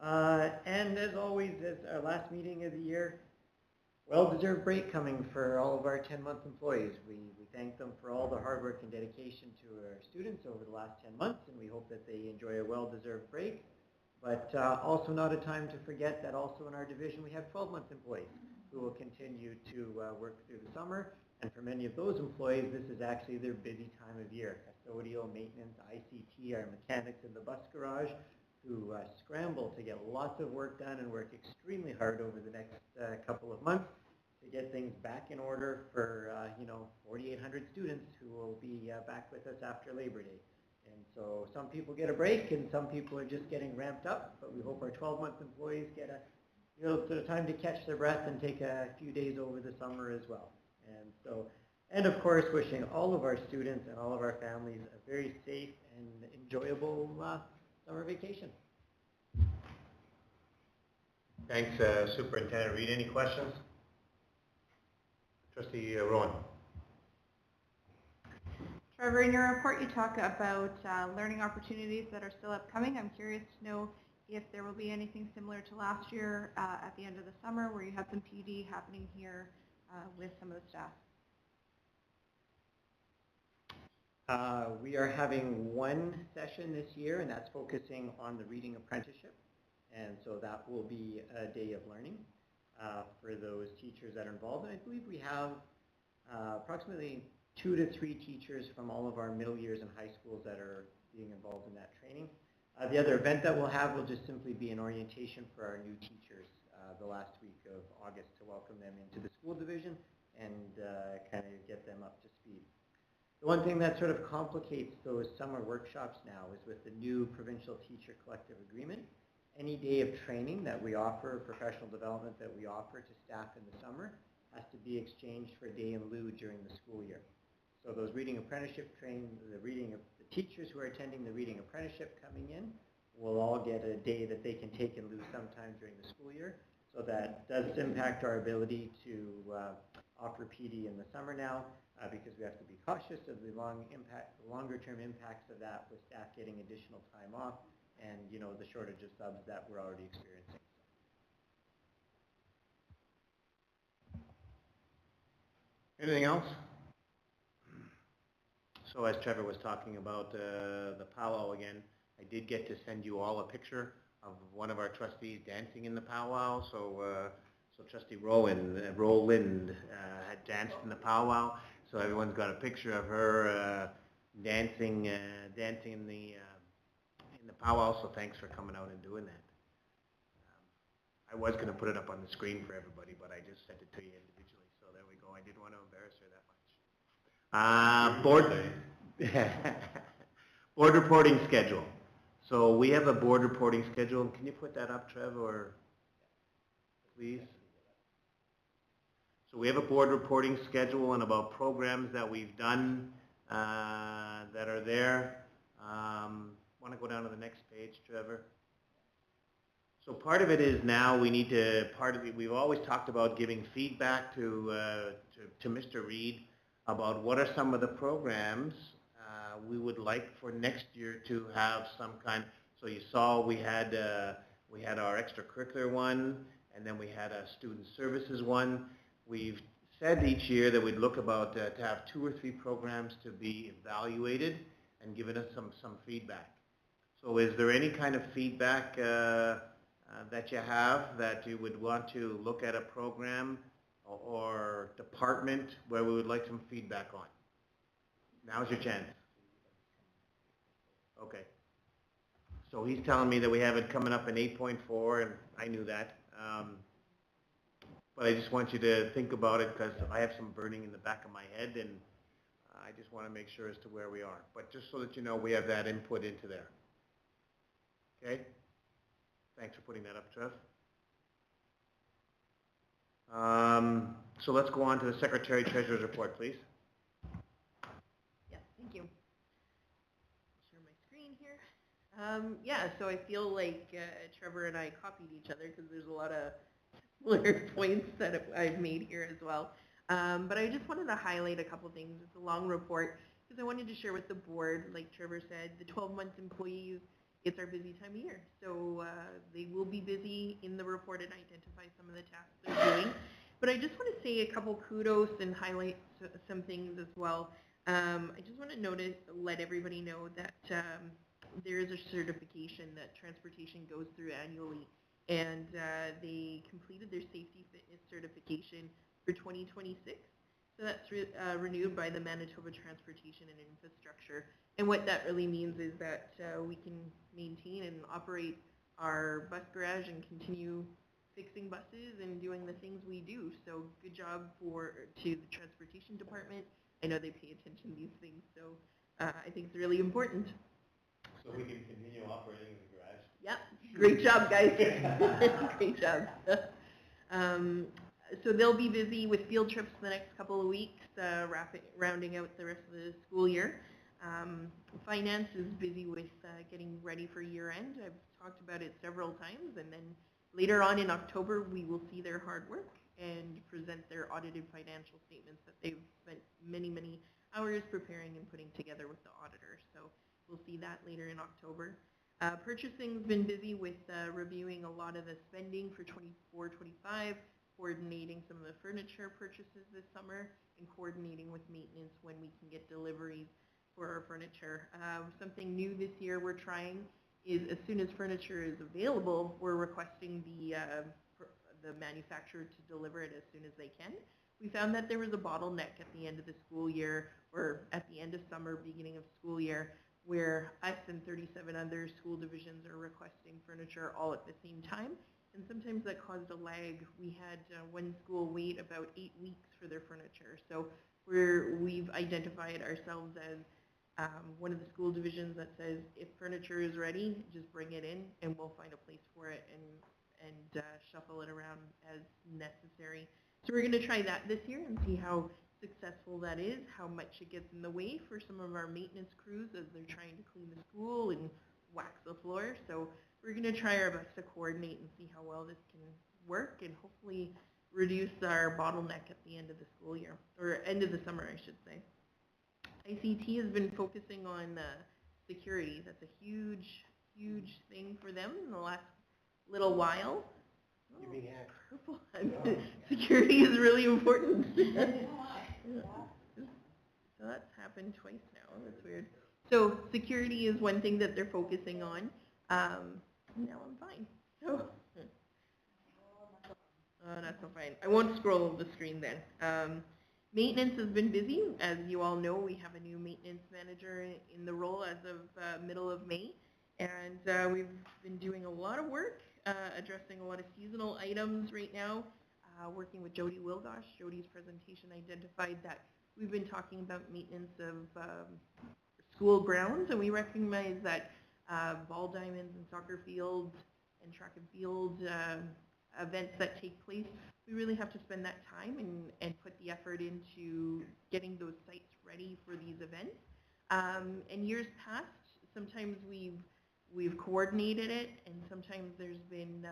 And as always, as our last meeting of the year, well-deserved break coming for all of our 10-month employees. We thank them for all the hard work and dedication to our students over the last 10 months, and we hope that they enjoy a well-deserved break. But also not a time to forget that also in our division we have 12-month employees who will continue to work through the summer. And for many of those employees, this is actually their busy time of year. Custodial, maintenance, ICT, our mechanics in the bus garage, who scramble to get lots of work done and work extremely hard over the next couple of months to get things back in order for 4,800 students who will be back with us after Labor Day. And so some people get a break and some people are just getting ramped up, but we hope our 12-month employees get a little bit of time to catch their breath and take a few days over the summer as well. And so, and of course, wishing all of our students and all of our families a very safe and enjoyable summer vacation. Thanks, Superintendent Reid. Any questions? Trustee Rowan. Trevor, in your report you talk about learning opportunities that are still upcoming. I'm curious to know if there will be anything similar to last year at the end of the summer where you had some PD happening here with some of the staff. We are having one session this year, and that's focusing on the reading apprenticeship. And so that will be a day of learning for those teachers that are involved. And I believe we have approximately 2 to 3 teachers from all of our middle years and high schools that are being involved in that training. The other event that we'll have will just simply be an orientation for our new teachers the last week of August to welcome them into the school division and kind of get them up to speed. The one thing that sort of complicates those summer workshops now is with the new provincial teacher collective agreement. Any day of training that we offer, professional development that we offer to staff in the summer, has to be exchanged for a day in lieu during the school year. So those reading apprenticeship training, the teachers who are attending the reading apprenticeship coming in will all get a day that they can take in lieu sometime during the school year. So that does impact our ability to offer PD in the summer now because we have to be cautious of the longer term impacts of that with staff getting additional time off and the shortage of subs that we're already experiencing. Anything else? So as Trevor was talking about the powwow again, I did get to send you all a picture of one of our trustees dancing in the powwow. So Trustee Rowland had danced in the powwow. So everyone's got a picture of her dancing in the powwow. So thanks for coming out and doing that. I was going to put it up on the screen for everybody, but I just sent it to you individually. So there we go. I didn't want to embarrass her that much. Board reporting schedule. So we have a board reporting schedule. Can you put that up, Trev, or please? So we have a board reporting schedule and about programs that we've done that are there. Want to go down to the next page, Trevor? So part of it is now we need to, we've always talked about giving feedback to Mr. Reid about what are some of the programs we would like for next year to have some kind. So you saw we had our extracurricular one, and then we had a student services one. We've said each year that we'd look about to have 2 or 3 programs to be evaluated and given us some feedback. So is there any kind of feedback that you have that you would want to look at a program or department where we would like some feedback on? Now's your chance. Okay. So he's telling me that we have it coming up in 8.4, and I knew that. But I just want you to think about it because I have some burning in the back of my head, and I just want to make sure as to where we are. But just so that you know, we have that input into there. Okay? Thanks for putting that up, Trev. So let's go on to the Secretary Treasurer's report, please. Yes, thank you. Share my screen here. Yeah, so I feel like Trevor and I copied each other because there's a lot of similar points that I've made here as well. But I just wanted to highlight a couple things. It's a long report because I wanted to share with the board, like Trevor said, the 12-month employees, it's our busy time of year. So they will be busy in the report and identify some of the tasks they're doing. But I just want to say a couple kudos and highlight some things as well. I just want to let everybody know that there is a certification that transportation goes through annually, and they completed their safety fitness certification for 2026. So that's renewed by the Manitoba Transportation and Infrastructure. And what that really means is that we can maintain and operate our bus garage and continue fixing buses and doing the things we do. So good job to the transportation department. I know they pay attention to these things, so I think it's really important. So we can continue operating the garage? Yep, great job, guys. Great job. So they'll be busy with field trips the next couple of weeks, rounding out the rest of the school year. Finance is busy with getting ready for year end. I've talked about it several times, and then later on in October we will see their hard work and present their audited financial statements that they've spent many, many hours preparing and putting together with the auditor. So we'll see that later in October. Purchasing's been busy with reviewing a lot of the spending for 24-25, coordinating some of the furniture purchases this summer, and coordinating with maintenance when we can get deliveries for our furniture. Something new this year we're trying is as soon as furniture is available, we're requesting the manufacturer to deliver it as soon as they can. We found that there was a bottleneck at the end of the school year, or at the end of summer, beginning of school year, where us and 37 other school divisions are requesting furniture all at the same time. And sometimes that caused a lag. We had one school wait about 8 weeks for their furniture. So we've identified ourselves as one of the school divisions that says if furniture is ready, just bring it in and we'll find a place for it and shuffle it around as necessary. So we're going to try that this year and see how successful that is, how much it gets in the way for some of our maintenance crews as they're trying to clean the school and wax the floor. So we're going to try our best to coordinate and see how well this can work and hopefully reduce our bottleneck at the end of the school year, or end of the summer, I should say. ICT has been focusing on security. That's a huge, huge thing for them in the last little while. You're being hacked. Purple. Security is really important. So that's happened twice now. That's weird. So security is one thing that they're focusing on. Now I'm fine. So, not so fine. I won't scroll the screen then. Maintenance has been busy. As you all know, we have a new maintenance manager in the role as of middle of May. And we've been doing a lot of work, addressing a lot of seasonal items right now, working with Jody Wilgosh. Jody's presentation identified that we've been talking about maintenance of school grounds, and we recognize that ball diamonds and soccer fields and track and field events that take place, we really have to spend that time and put the effort into getting those sites ready for these events. In years past, sometimes we've coordinated it, and sometimes there's been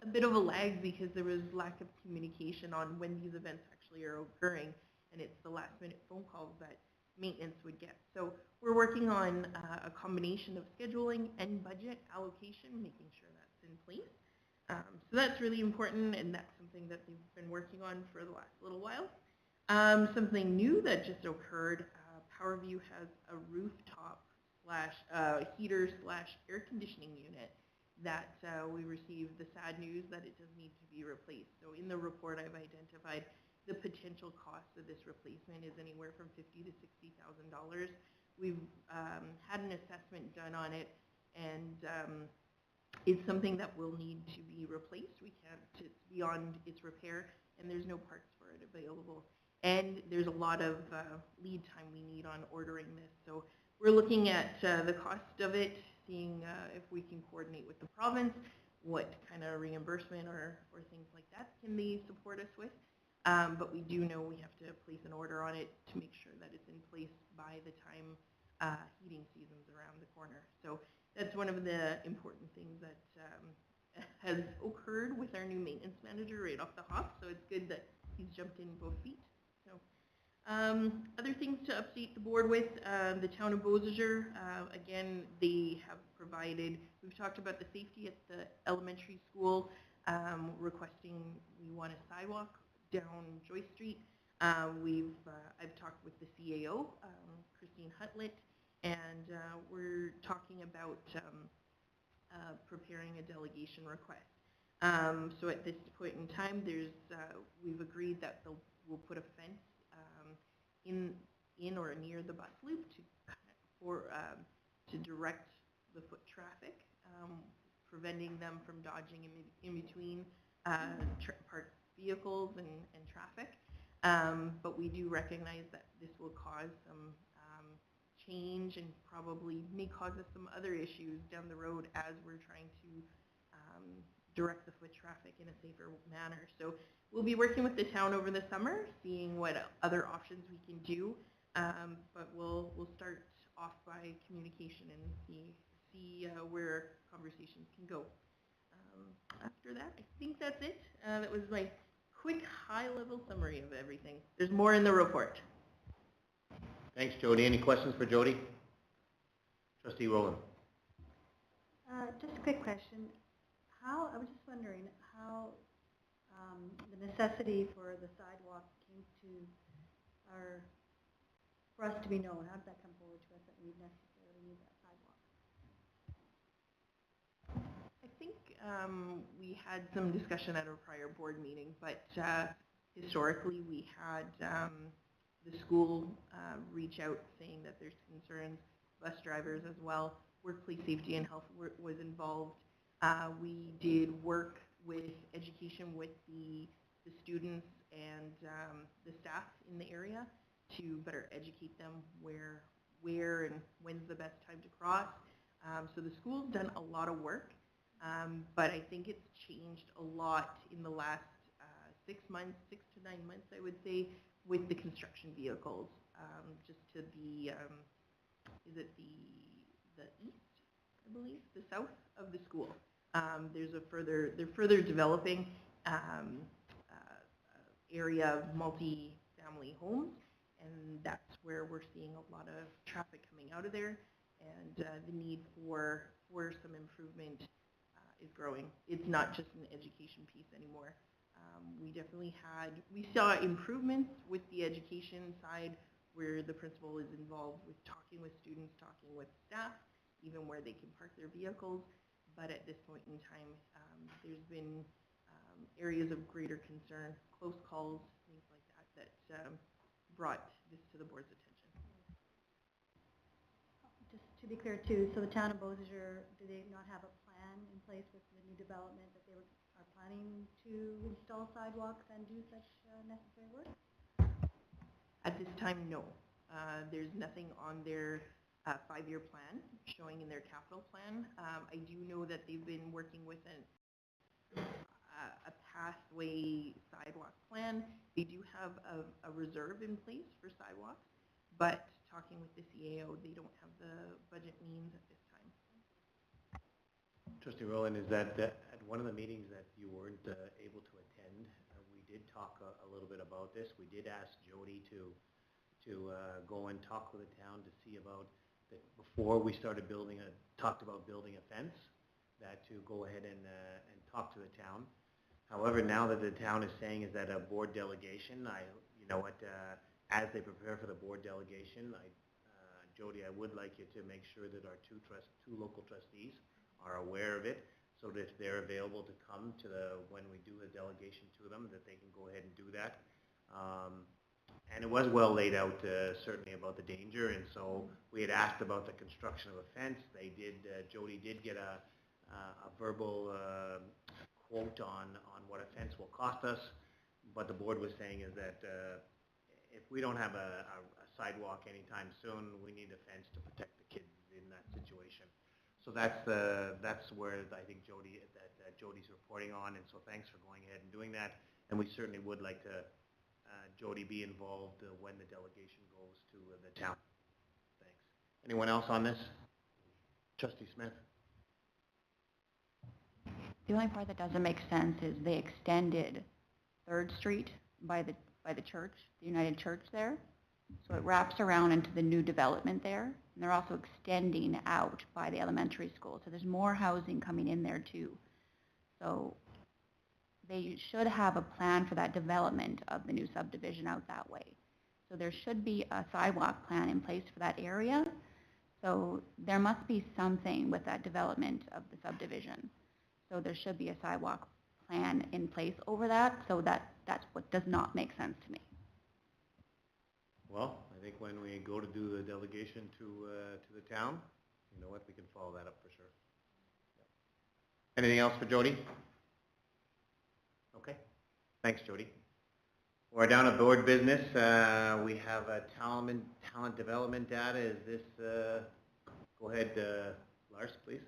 a bit of a lag because there was lack of communication on when these events actually are occurring, and it's the last minute phone calls that maintenance would get. So we're working on a combination of scheduling and budget allocation, making sure that's in place. So that's really important, and that's something that they've been working on for the last little while. Something new that just occurred, PowerView has a rooftop heater / air conditioning unit that we received the sad news that it does need to be replaced. So in the report I've identified the potential cost of this replacement is anywhere from $50,000 to $60,000. We've had an assessment done on it, and it's something that will need to be replaced. We can't, it's beyond its repair, and there's no parts for it available. and there's a lot of lead time we need on ordering this. So we're looking at the cost of it, seeing if we can coordinate with the province, what kind of reimbursement or things like that can they support us with. But we do know we have to place an order on it to make sure that it's in place by the time heating season's around the corner. So that's one of the important things that has occurred with our new maintenance manager right off the hop. So it's good that he's jumped in both feet. So other things to update the board with, the town of Beausejour, again, they have provided, we've talked about the safety at the elementary school, requesting we want a sidewalk down Joyce Street. I've talked with the CAO, Christine Hutlett, and we're talking about preparing a delegation request. So at this point in time, we've agreed that we'll put a fence in or near the bus loop to direct the foot traffic, preventing them from dodging in between parked vehicles and traffic. But we do recognize that this will cause some change and probably may cause us some other issues down the road as we're trying to direct the foot traffic in a safer manner. So we'll be working with the town over the summer, seeing what other options we can do. But we'll start off by communication and see where conversations can go. After that, I think that's it. That was my quick high-level summary of everything. There's more in the report. Thanks, Jody. Any questions for Jody? Trustee Rowland. Just a quick question. I was just wondering how the necessity for the sidewalk came for us to be known. How did that come forward to us that we necessarily need that sidewalk? I think we had some discussion at a prior board meeting, but historically we had the school reach out saying that there's concerns, bus drivers as well, workplace safety and health was involved. We did work with education with the students and the staff in the area to better educate them where and when's the best time to cross. So the school's done a lot of work, but I think it's changed a lot in the last 6 to 9 months, I would say, with the construction vehicles, just to the, is it the east, I believe, the south of the school. They're further developing area of multi-family homes, and that's where we're seeing a lot of traffic coming out of there, and the need for some improvement is growing. It's not just an education piece anymore. We saw improvements with the education side where the principal is involved with talking with students, talking with staff, even where they can park their vehicles. But at this point in time, there's been areas of greater concern, close calls, things like that brought this to the board's attention. Just to be clear too, so the town of Beausejour, do they not have a plan in place with the new development that they are planning to install sidewalks and do such necessary work? At this time, no. There's nothing on their 5-year plan showing in their capital plan. I do know that they've been working with a pathway sidewalk plan. They do have a reserve in place for sidewalks, but talking with the CAO, they don't have the budget means at this time. Trustee Rowland, is that at one of the meetings that you weren't able to attend, we did talk a little bit about this. We did ask Jody to go and talk with the town to see about that before we started talked about building a fence, that to go ahead and talk to the town. However, now that the town is saying is that a board delegation, as they prepare for the board delegation, Jody, I would like you to make sure that our two local trustees are aware of it, so that if they're available to come to when we do a delegation to them, that they can go ahead and do that. And it was well laid out, certainly about the danger, and so we had asked about the construction of a fence. Jody did get a verbal quote on what a fence will cost us, but the board was saying is that if we don't have a sidewalk anytime soon, we need a fence to protect the kids in that situation. So that's where I think Jody's reporting on, and so thanks for going ahead and doing that. And we certainly would like to, Jody, be involved when the delegation goes to the town. Thanks. Anyone else on this? Trustee Smith? The only part that doesn't make sense is they extended 3rd Street by the church, the United Church there. So it wraps around into the new development there. And they're also extending out by the elementary school. So there's more housing coming in there too. So they should have a plan for that development of the new subdivision out that way. So there should be a sidewalk plan in place for that area. So there must be something with that development of the subdivision. So there should be a sidewalk plan in place over that. So that's what does not make sense to me. Well, I think when we go to do the delegation to the town, you know what, we can follow that up for sure. Anything else for Jody? Okay. Thanks, Jody. We're down to board business. We have a talent development data. Is this, go ahead, Lars, please.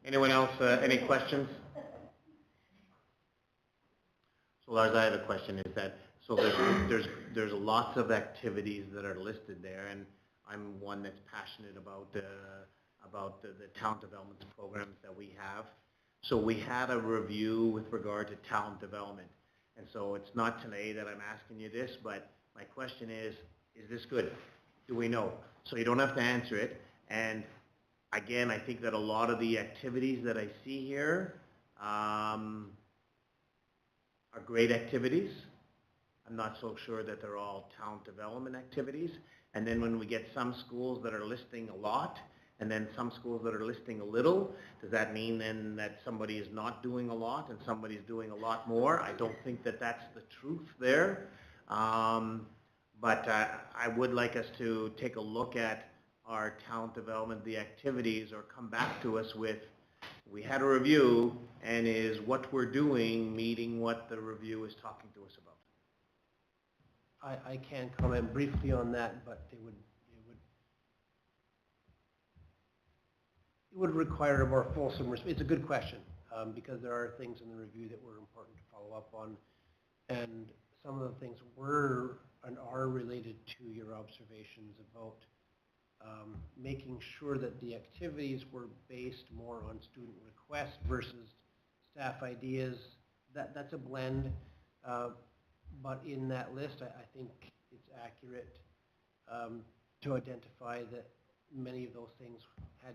Anyone else, any questions? So Lars, I have a question, is that, so there's lots of activities that are listed there, and I'm one that's passionate about the talent development programs that we have. So we had a review with regard to talent development. And so it's not today that I'm asking you this, but my question is this good? Do we know? So you don't have to answer it. And again, I think that a lot of the activities that I see here are great activities. I'm not so sure that they're all talent development activities. And then when we get some schools that are listing a lot, and then some schools that are listing a little, does that mean then that somebody is not doing a lot and somebody's doing a lot more? I don't think that that's the truth there. But I would like us to take a look at our talent development, the activities, or come back to us with, we had a review, and is what we're doing meeting what the review is talking to us about? I can comment briefly on that, but it would require a more fulsome response. It's a good question, because there are things in the review that were important to follow up on, and some of the things were and are related to your observations about making sure that the activities were based more on student request versus staff ideas. That's a blend, but in that list, I think it's accurate to identify that many of those things had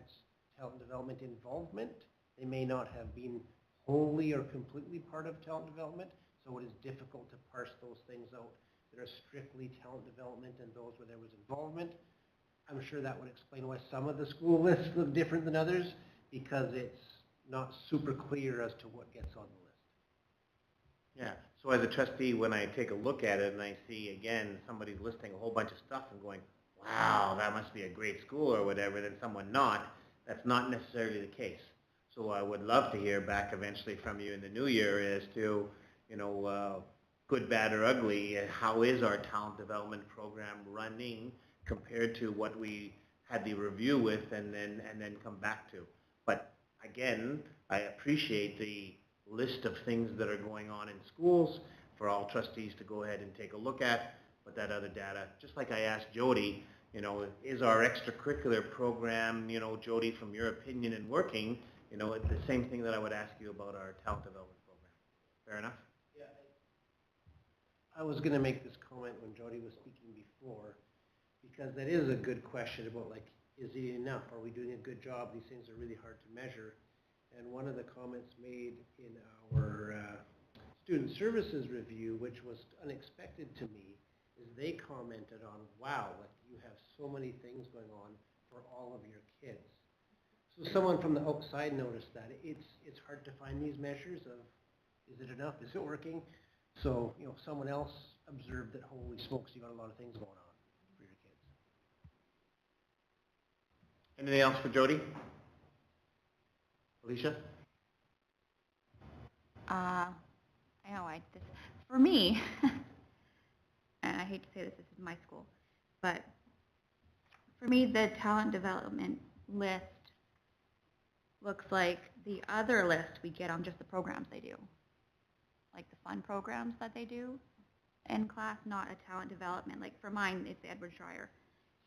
talent development involvement. They may not have been wholly or completely part of talent development, so it is difficult to parse those things out that are strictly talent development and those where there was involvement. I'm sure that would explain why some of the school lists look different than others, because it's not super clear as to what gets on the list. Yeah, so as a trustee, when I take a look at it and I see, again, somebody's listing a whole bunch of stuff and going, wow, that must be a great school or whatever, then someone not, that's not necessarily the case. So I would love to hear back eventually from you in the new year as to, you know, good, bad, or ugly, how is our talent development program running compared to what we had the review with, and then come back to. But again, I appreciate the list of things that are going on in schools for all trustees to go ahead and take a look at, but that other data, just like I asked Jody, you know, is our extracurricular program, you know, Jody, from your opinion and working, you know, the same thing that I would ask you about our talent development program. Fair enough? Yeah. I was going to make this comment when Jody was speaking before, because that is a good question about, like, is it enough? Are we doing a good job? These things are really hard to measure. And one of the comments made in our student services review, which was unexpected to me, is they commented on, wow, like you have so many things going on for all of your kids. So someone from the outside noticed that. It's hard to find these measures of, is it enough? Is it working? So, you know, someone else observed that, holy smokes, you got a lot of things going on for your kids. Anything else for Jody? Alicia? For me, and I hate to say this is my school, but for me, the talent development list looks like the other list we get on just the programs they do. Like the fun programs that they do in class, not a talent development. Like for mine, it's Edward Schreier.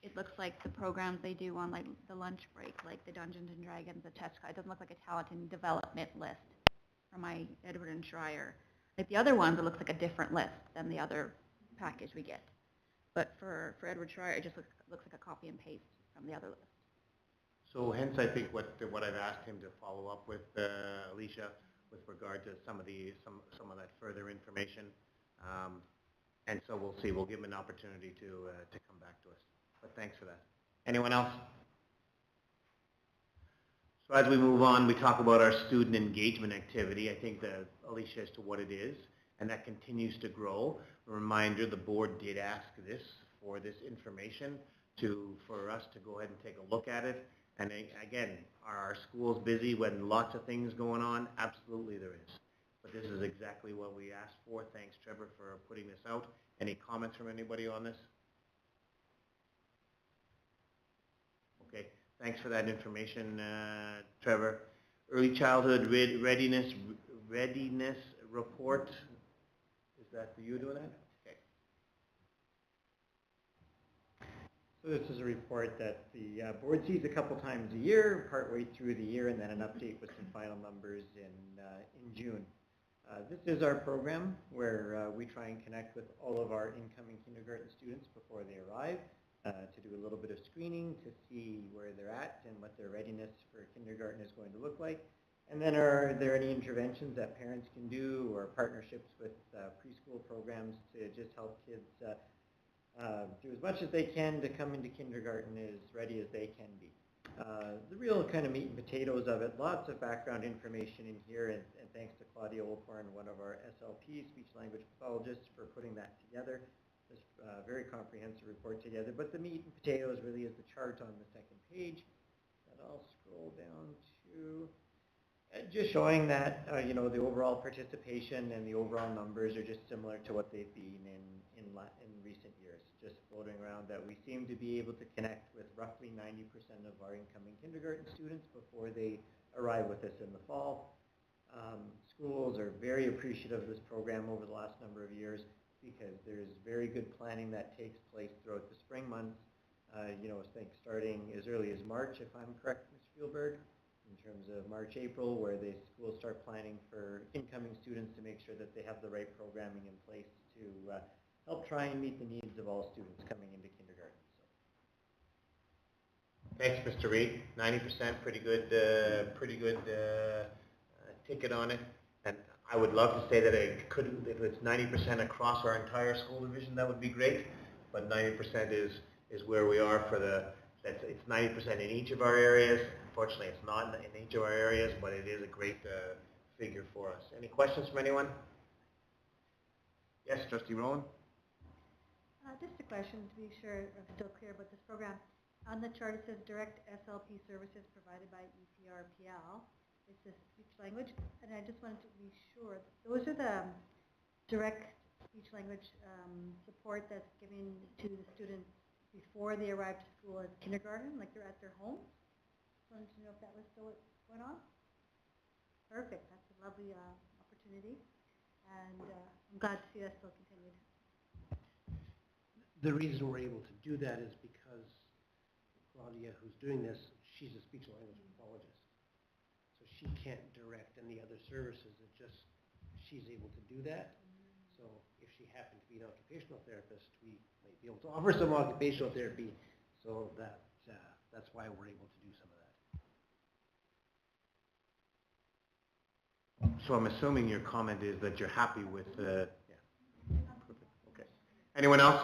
It looks like the programs they do on like the lunch break, like the Dungeons and Dragons, the test card. It doesn't look like a talent and development list for my Edward and Schreier. Like the other ones, it looks like a different list than the other package we get. But for Edward Schreier, it just looks like a copy and paste from the other list. So hence, I think what I've asked him to follow up with Alicia with regard to some of that further information, and so we'll see. We'll give him an opportunity to come back to us. But thanks for that. Anyone else? So as we move on, we talk about our student engagement activity. I think Alicia as to what it is, and that continues to grow. A reminder: the board did ask for this information for us to go ahead and take a look at it. And again, are our schools busy when lots of things going on? Absolutely there is. But this is exactly what we asked for. Thanks, Trevor, for putting this out. Any comments from anybody on this? Okay, thanks for that information, Trevor. Early childhood readiness report. Is that you doing that? So this is a report that the board sees a couple times a year, partway through the year, and then an update with some final numbers in June. This is our program where we try and connect with all of our incoming kindergarten students before they arrive to do a little bit of screening to see where they're at and what their readiness for kindergarten is going to look like. And then are there any interventions that parents can do or partnerships with preschool programs to just help kids do as much as they can to come into kindergarten as ready as they can be. The real kind of meat and potatoes of it, lots of background information in here, and thanks to Claudia Olporn, one of our SLP, speech language pathologists, for putting that together, this very comprehensive report together. But the meat and potatoes really is the chart on the second page that I'll scroll down to. Just showing that, you know, the overall participation and the overall numbers are just similar to what they've been in recent years, just floating around that we seem to be able to connect with roughly 90% of our incoming kindergarten students before they arrive with us in the fall. Schools are very appreciative of this program over the last number of years because there's very good planning that takes place throughout the spring months. You know, I think starting as early as March, if I'm correct, Ms. Spielberg, in terms of March, April, where the schools start planning for incoming students to make sure that they have the right programming in place to help try and meet the needs of all students coming into kindergarten. So. Thanks, Mr. Reid. 90%, pretty good ticket on it. And I would love to say that it could, if it's 90% across our entire school division, that would be great. But 90% is where we are for it's 90% in each of our areas. Unfortunately, it's not in each of our areas, but it is a great figure for us. Any questions from anyone? Yes, Trustee Rowan? Just a question to be sure I'm still clear about this program. On the chart it says direct SLP services provided by EPRPL. It's a speech language, and I just wanted to be sure. Those are the direct speech language support that's given to the students before they arrive to school at kindergarten, like they're at their home. Just wanted to know if that was still what's going on. Perfect. That's a lovely opportunity, and I'm glad to see that still continued. The reason we're able to do that is because Claudia, who's doing this, she's a speech language pathologist. So she can't direct any other services. It's just she's able to do that. So if she happened to be an occupational therapist, we might be able to offer some occupational therapy. So that's that's why we're able to do some of that. So I'm assuming your comment is that you're happy with the, yeah. Perfect. Okay. Anyone else?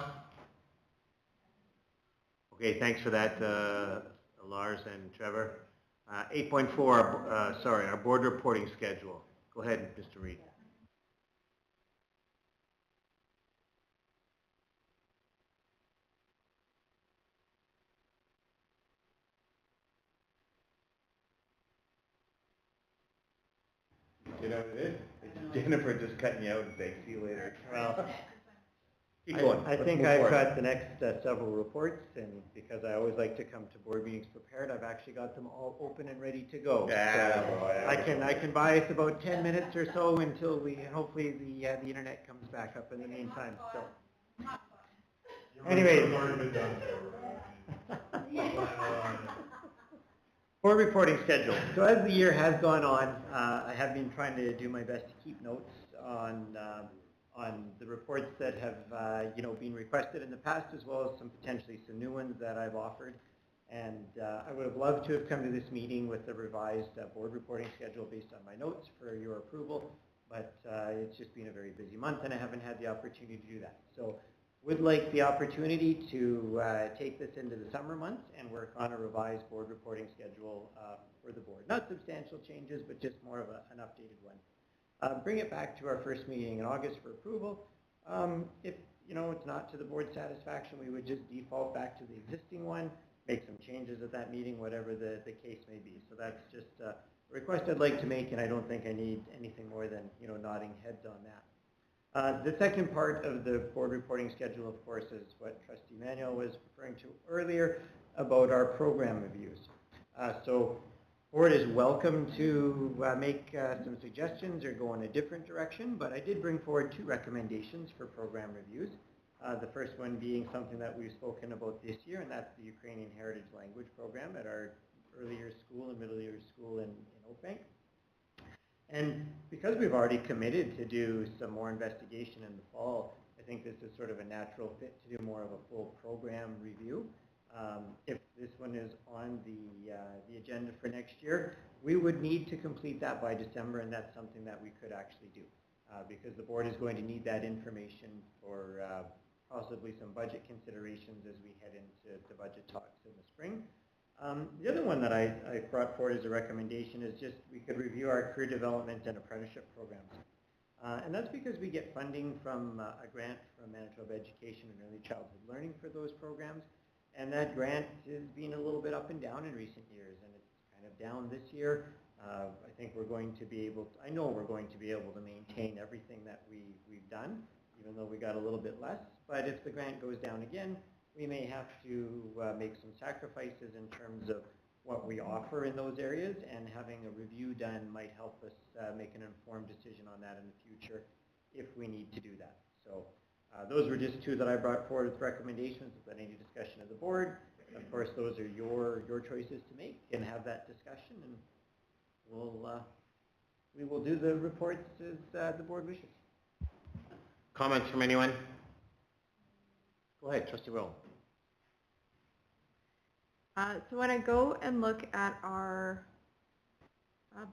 Okay, thanks for that, Lars and Trevor. 8.4, sorry, our board reporting schedule. Go ahead, Mr. Reed. You know what it is? It's Jennifer just cutting you out and saying, see you later. Well, Keep going. I Let's think move I've forward. got the next several reports, and because I always like to come to board meetings prepared, I've actually got them all open and ready to go. Yeah, So boy. I can buy us about 10 minutes or so until hopefully the internet comes back up in the meantime. So, anyways. Board reporting schedule. So as the year has gone on, I have been trying to do my best to keep notes on the reports that have been requested in the past, as well as some potentially some new ones that I've offered. And I would have loved to have come to this meeting with the revised board reporting schedule based on my notes for your approval, but it's just been a very busy month and I haven't had the opportunity to do that. So would like the opportunity to take this into the summer months and work on a revised board reporting schedule for the board. Not substantial changes, but just more of an updated one. Bring it back to our first meeting in August for approval. If it's not to the board's satisfaction, we would just default back to the existing one, make some changes at that meeting, whatever the case may be. So that's just a request I'd like to make, and I don't think I need anything more than nodding heads on that. The second part of the board reporting schedule, of course, is what Trustee Manuel was referring to earlier about our program reviews. So board is welcome to make some suggestions or go in a different direction, but I did bring forward 2 recommendations for program reviews. The first one being something that we've spoken about this year, and that's the Ukrainian Heritage Language Program at our early years school and middle years school in Oakbank. And because we've already committed to do some more investigation in the fall, I think this is sort of a natural fit to do more of a full program review. If this one is on the agenda for next year, we would need to complete that by December, and that's something that we could actually do because the board is going to need that information for possibly some budget considerations as we head into the budget talks in the spring. The other one that I brought forward as a recommendation is just we could review our career development and apprenticeship programs. And that's because we get funding from a grant from Manitoba Education and Early Childhood Learning for those programs. And that grant has been a little bit up and down in recent years, and it's kind of down this year. I think we're going to be able to, I know we're going to be able to maintain everything that we've done, even though we got a little bit less. But if the grant goes down again, we may have to make some sacrifices in terms of what we offer in those areas, and having a review done might help us make an informed decision on that in the future if we need to do that. So those were just 2 that I brought forward with recommendations without any discussion of the board. Of course, those are your choices to make and have that discussion, and we will do the reports as the board wishes. Comments from anyone? Go ahead, Trustee Rowe. So when I go and look at our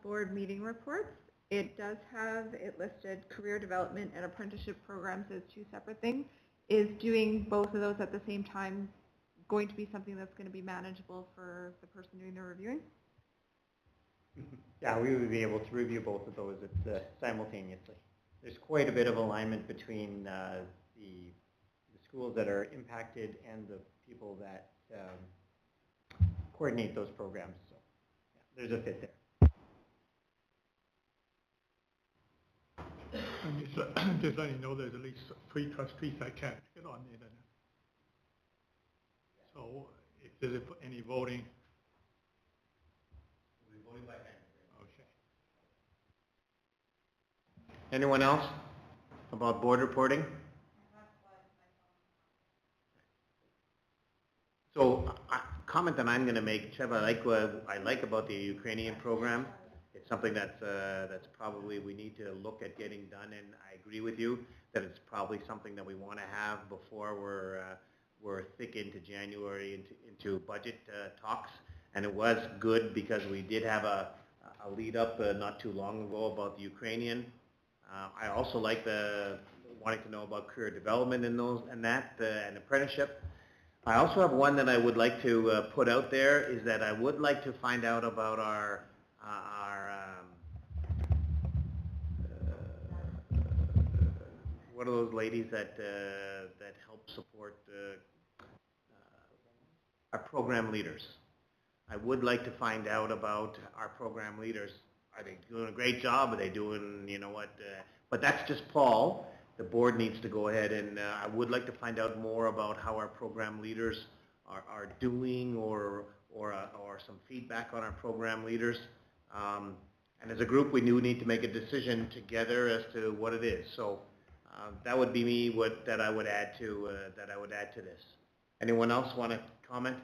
board meeting reports, it does have it listed career development and apprenticeship programs as 2 separate things. Is doing both of those at the same time going to be something that's going to be manageable for the person doing the reviewing? Yeah, we would be able to review both of those simultaneously. There's quite a bit of alignment between the schools that are impacted and the people that coordinate those programs. So yeah, there's a fit there. And just letting you know there's at least 3 trustees that can't get on the internet. So if there's any voting. We'll be voting by hand. Okay. Anyone else about board reporting? So, comment that I'm going to make, Trevor, I like what I like about the Ukrainian program. It's something that's probably we need to look at getting done, and I agree with you that it's probably something that we want to have before we're thick into January, into budget talks, and it was good because we did have a lead up not too long ago about the Ukrainian. I also like wanting to know about career development in those and apprenticeship. I also have one that I would like to put out there, is that I would like to find out about our what are those ladies that help support our program leaders. I would like to find out about our program leaders. Are they doing a great job? Are they doing, you know what? But that's just Paul. The board needs to go ahead, and I would like to find out more about how our program leaders are doing, or some feedback on our program leaders. And as a group, we do need to make a decision together as to what it is. So that would be me. That I would add to this. Anyone else want to comment?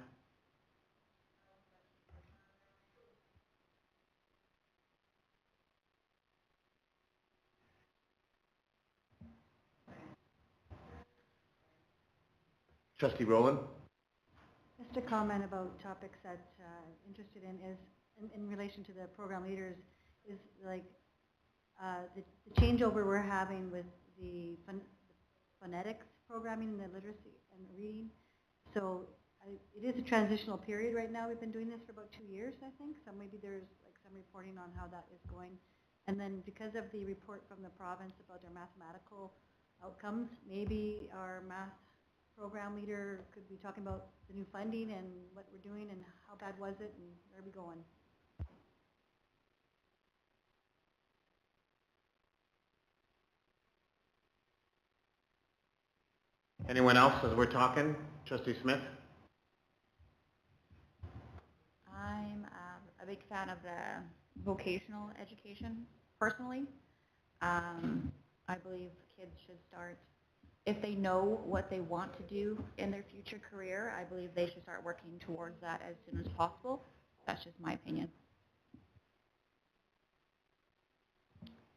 Trustee Rowland? Just a comment about topics that interested in is, in relation to the program leaders, is like the changeover we're having with the phonetics programming and the literacy and reading. So it is a transitional period right now. We've been doing this for about 2 years, I think. So maybe there's like some reporting on how that is going. And then because of the report from the province about their mathematical outcomes, maybe our math program leader could be talking about the new funding and what we're doing and how bad was it and where are we going. Anyone else as we're talking? Trustee Smith? I'm a big fan of the vocational education, personally. I believe kids should start, if they know what they want to do in their future career, I believe they should start working towards that as soon as possible. That's just my opinion.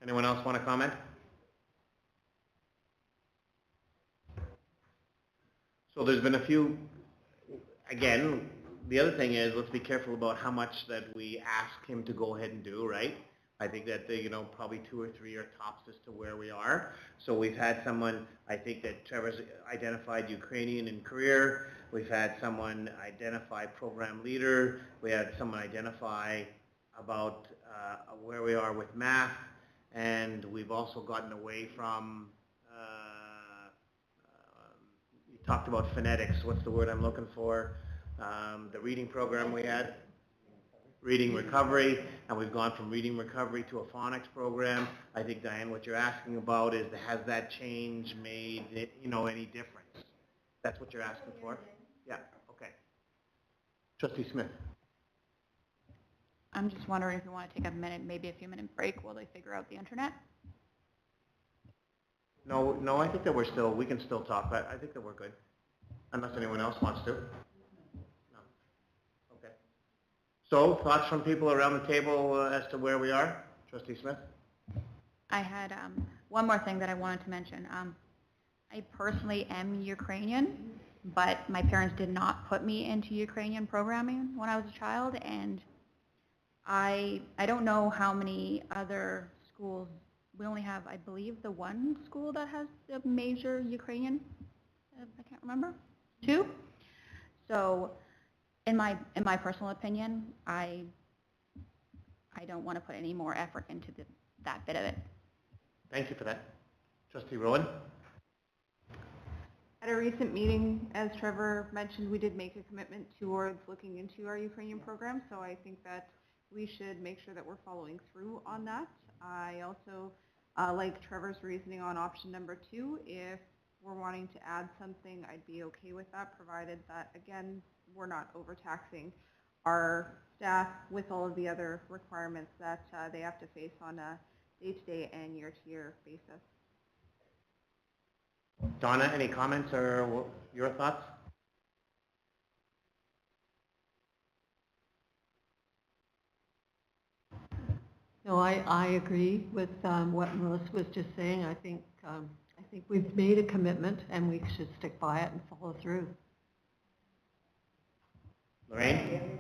Anyone else want to comment? So there's been a few, again, the other thing is, let's be careful about how much that we ask him to go ahead and do, right? I think that, probably 2 or 3 are tops as to where we are. So we've had someone, I think that Trevor's identified Ukrainian in career. We've had someone identify program leader. We had someone identify about where we are with math. And we've also gotten away from, we talked about phonetics. What's the word I'm looking for? The reading program we had. Reading recovery, and we've gone from reading recovery to a phonics program. I think, Diane, what you're asking about is, has that change made it, any difference? That's what you're asking for? Yeah, okay. Trustee Smith. I'm just wondering if you want to take a minute, maybe a few minute break while they figure out the internet. No, I think that we can still talk, but I think that we're good, unless anyone else wants to. So, thoughts from people around the table as to where we are? Trustee Smith? I had one more thing that I wanted to mention. I personally am Ukrainian, but my parents did not put me into Ukrainian programming when I was a child, and I don't know how many other schools. We only have, I believe, the one school that has the major Ukrainian. I can't remember. 2? So, in my personal opinion, I don't want to put any more effort into that bit of it. Thank you for that. Trustee Rowan? At a recent meeting, as Trevor mentioned, we did make a commitment towards looking into our Ukrainian program, so I think that we should make sure that we're following through on that. I also like Trevor's reasoning on option number 2. If we're wanting to add something, I'd be okay with that, provided that, again, we're not overtaxing our staff with all of the other requirements that they have to face on a day-to-day and year-to-year basis. Donna, any comments or your thoughts? No, I agree with what Melissa was just saying. I think we've made a commitment and we should stick by it and follow through. Lorraine?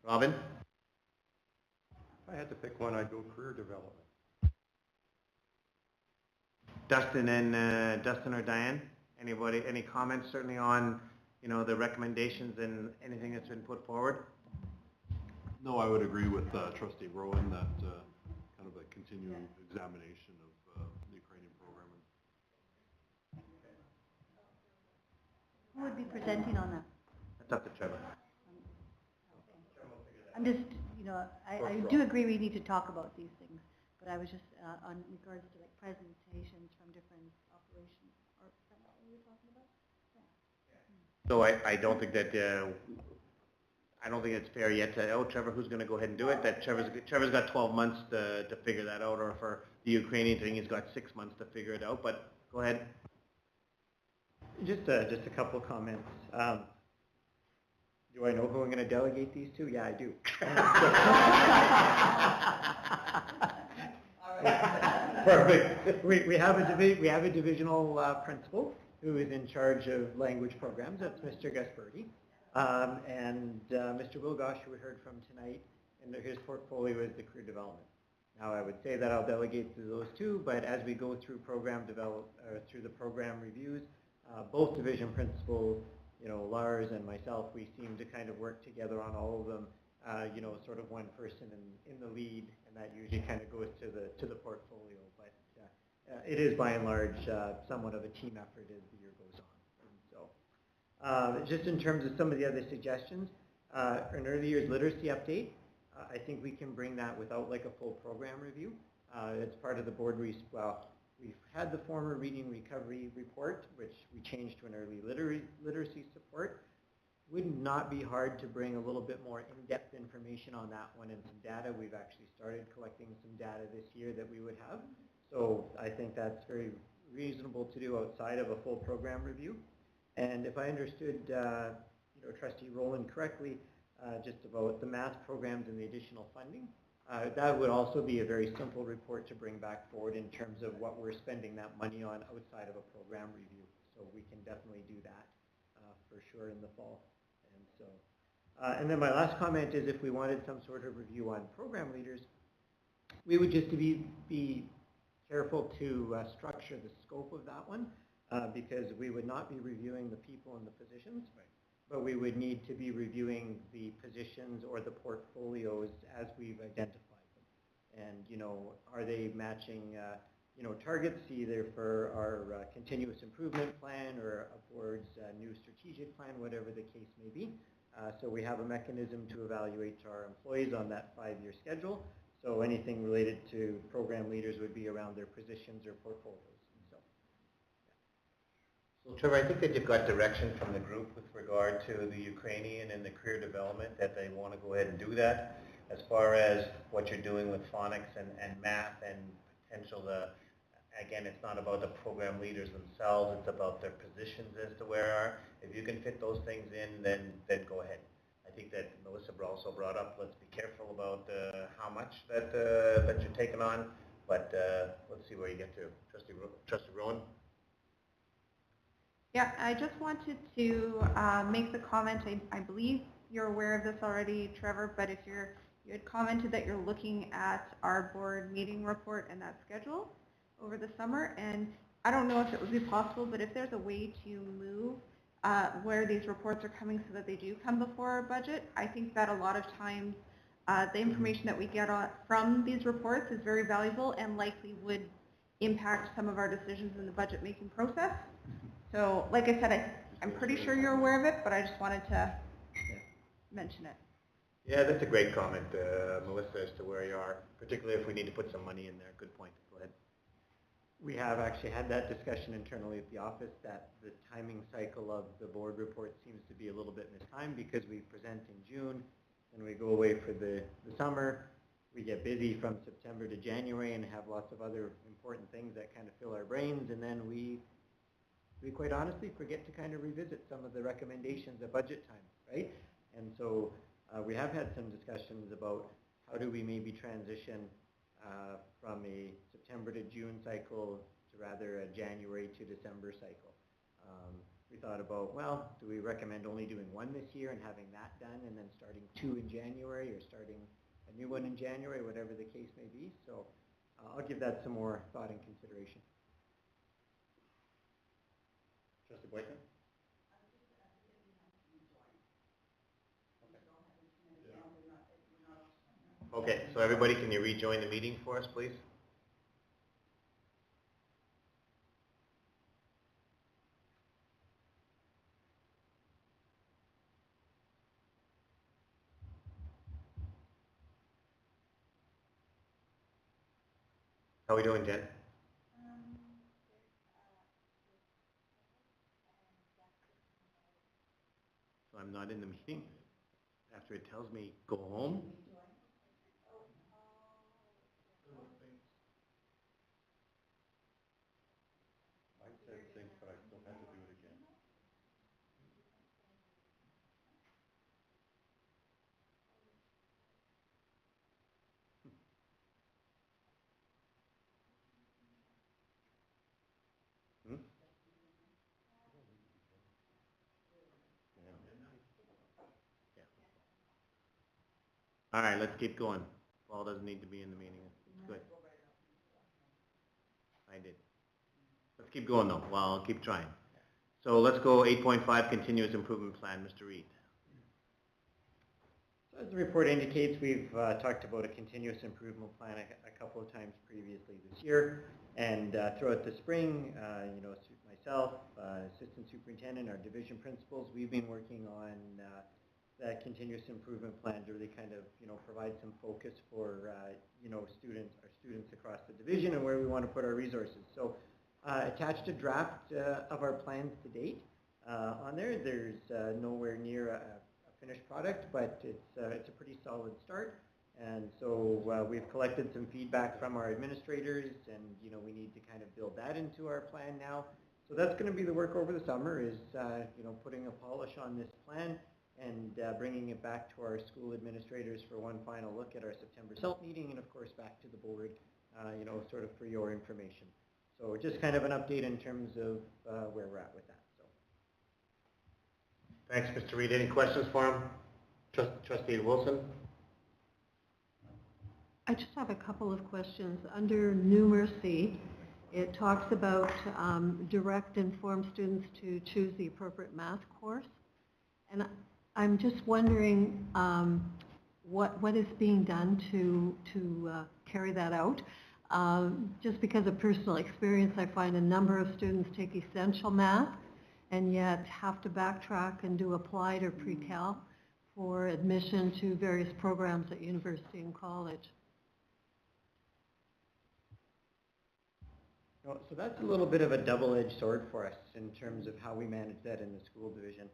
Robin? If I had to pick one, I'd go career development. Dustin or Diane? Anybody, any comments certainly on, you know, the recommendations and anything that's been put forward? No, I would agree with Trustee Rowan that kind of a continuing examination of the Ukrainian program. Who would be presenting on that? That's up to Trevor. I'm just, you know, I do agree we need to talk about these things, but I was just on regards to like presentations from different operations. Or is that not what we were talking about? So I don't think that, I don't think it's fair yet to, oh, Trevor, who's going to go ahead and do it? That Trevor's got 12 months to figure that out, or for the Ukrainian thing, he's got 6 months to figure it out, but go ahead. Just a couple of comments. Do I know who I'm going to delegate these to? Yeah, I do. Perfect. We have a divisional principal who is in charge of language programs. That's Mr. Gasperti. And Mr. Wilgosh, who we heard from tonight, and his portfolio is the career development. Now, I would say that I'll delegate to those two, but as we go through through the program reviews, both division principals, you know, Lars and myself, we seem to kind of work together on all of them. You know, sort of one person in the lead, and that usually kind of goes to the portfolio. But it is by and large somewhat of a team effort as the year goes on. And so, just in terms of some of the other suggestions, an early years literacy update. I think we can bring that without like a full program review. It's part of the board. We've had the former reading recovery report, which we changed to an early literacy support. Would not be hard to bring a little bit more in-depth information on that one and some data. We've actually started collecting some data this year that we would have. So I think that's very reasonable to do outside of a full program review. And if I understood you know, Trustee Rowland correctly, just about the math programs and the additional funding, that would also be a very simple report to bring back forward in terms of what we're spending that money on outside of a program review. So we can definitely do that for sure in the fall. And so, and then my last comment is if we wanted some sort of review on program leaders, we would just be careful to structure the scope of that one because we would not be reviewing the people and the positions. Right. But we would need to be reviewing the positions or the portfolios as we've identified them. And, you know, are they matching, you know, targets either for our continuous improvement plan or a board's new strategic plan, whatever the case may be. So we have a mechanism to evaluate our employees on that 5-year schedule. So anything related to program leaders would be around their positions or portfolios. So Trevor, I think that you've got direction from the group with regard to the Ukrainian and the career development that they want to go ahead and do that. As far as what you're doing with phonics and math and potential, again, it's not about the program leaders themselves, it's about their positions as to where are. If you can fit those things in, then go ahead. I think that Melissa also brought up, let's be careful about how much that you're taking on, but let's see where you get to. Trustee Rowan? Yeah, I just wanted to make the comment, I believe you're aware of this already, Trevor, but if you had commented that you're looking at our board meeting report and that schedule over the summer, and I don't know if it would be possible, but if there's a way to move where these reports are coming so that they do come before our budget, I think that a lot of times the information that we get from these reports is very valuable and likely would impact some of our decisions in the budget making process. So, like I said, I'm pretty sure you're aware of it, but I just wanted to mention it. Yeah, that's a great comment, Melissa, as to where you are, particularly if we need to put some money in there. Good point. Go ahead. We have actually had that discussion internally at the office that the timing cycle of the board report seems to be a little bit mistimed because we present in June and we go away for the summer. We get busy from September to January and have lots of other important things that kind of fill our brains, and then we quite honestly forget to kind of revisit some of the recommendations at budget time, right? And so we have had some discussions about how do we maybe transition from a September to June cycle to rather a January to December cycle. We thought about, well, do we recommend only doing one this year and having that done and then starting 2 in January or starting a new one in January, whatever the case may be. So I'll give that some more thought and consideration. Trustee Boykin? Okay, so everybody, can you rejoin the meeting for us, please? How are we doing, Jen? So I'm not in the meeting? After it tells me, go home? I said sync, but I still had to do it again. Hmm? All right, let's keep going. Paul doesn't need to be in the meeting. It's good. I did. Let's keep going though. Well, I'll keep trying. So let's go 8.5 continuous improvement plan, Mr. Reed. So as the report indicates, we've talked about a continuous improvement plan a couple of times previously this year. And throughout the spring, you know, myself, assistant superintendent, our division principals, we've been working on that continuous improvement plan to really kind of, you know, provide some focus for, you know, our students across the division and where we want to put our resources. So attached a draft of our plans to date on there. There's nowhere near a finished product, but it's a pretty solid start. And so we've collected some feedback from our administrators, and you know, we need to kind of build that into our plan now. So that's going to be the work over the summer, is you know, putting a polish on this plan and bringing it back to our school administrators for one final look at our September SELT meeting, and of course back to the board, you know, sort of for your information. So just kind of an update in terms of where we're at with that. So. Thanks, Mr. Reed. Any questions for him? Trustee Wilson? I just have a couple of questions. Under numeracy, it talks about direct and inform students to choose the appropriate math course. And I'm just wondering what is being done to carry that out. Just because of personal experience, I find a number of students take essential math and yet have to backtrack and do applied or pre-cal for admission to various programs at university and college. So that's a little bit of a double-edged sword for us in terms of how we manage that in the school division.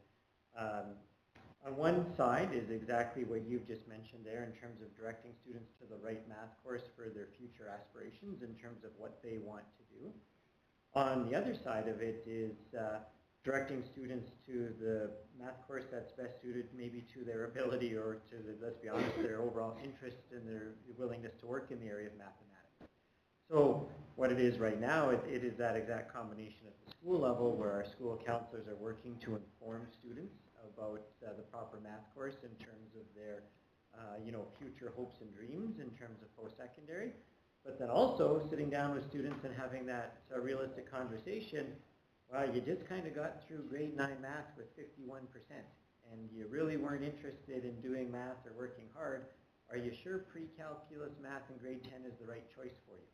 On one side is exactly what you've just mentioned there in terms of directing students to the right math course for their future aspirations in terms of what they want to do. On the other side of it is directing students to the math course that's best suited maybe to their ability or to, let's be honest, their overall interest and their willingness to work in the area of mathematics. So what it is right now, it is that exact combination at the school level where our school counselors are working to inform students about the proper math course in terms of their you know, future hopes and dreams in terms of post-secondary, but then also sitting down with students and having that realistic conversation. Well, you just kind of got through grade 9 math with 51% and you really weren't interested in doing math or working hard. Are you sure pre-calculus math in grade 10 is the right choice for you?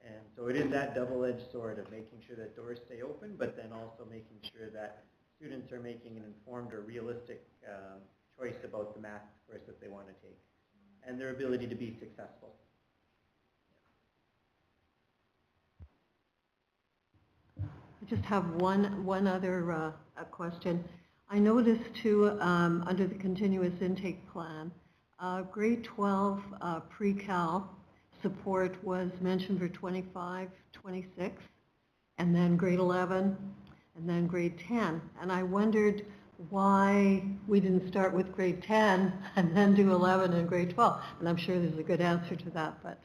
And so it is that double-edged sword of making sure that doors stay open, but then also making sure that students are making an informed or realistic choice about the math course that they want to take and their ability to be successful. I just have one other question. I noticed too, under the continuous intake plan, grade 12 pre-cal support was mentioned for 25, 26, and then grade 11, and then grade 10. And I wondered why we didn't start with grade 10 and then do 11 and grade 12. And I'm sure there's a good answer to that, but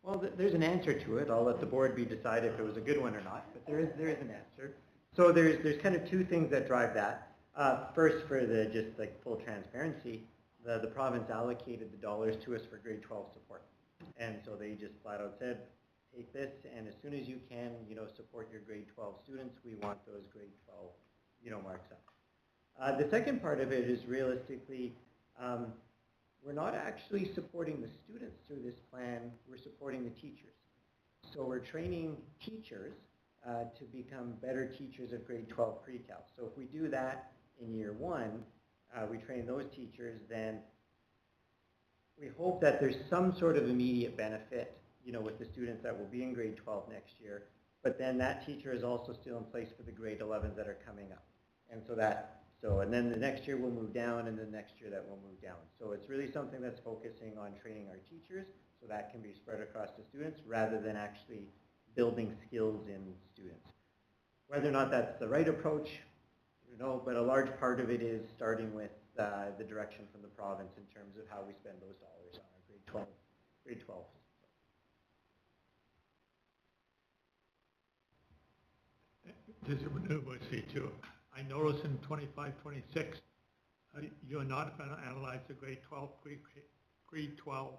Well, there's an answer to it. I'll let the board decide if it was a good one or not, but there is an answer. So there's kind of two things that drive that. First, for the just like full transparency, the province allocated the dollars to us for grade 12 support. And so they just flat out said, take this, and as soon as you can, support your grade 12 students, we want those grade 12, marks up. The second part of it is realistically, we're not actually supporting the students through this plan, we're supporting the teachers. So we're training teachers to become better teachers of grade 12 pre-cal. So if we do that in year 1, we train those teachers, then we hope that there's some sort of immediate benefit, with the students that will be in grade 12 next year, but then that teacher is also still in place for the grade 11s that are coming up. And and then the next year we'll move down, and the next year that will move down. So it's really something that's focusing on training our teachers, so that can be spread across the students rather than actually building skills in students. Whether or not that's the right approach, but a large part of it is starting with the direction from the province in terms of how we spend those dollars on our grade 12. This is University too. I noticed in 25, 26, you're not going to analyze the grade 12, grade 12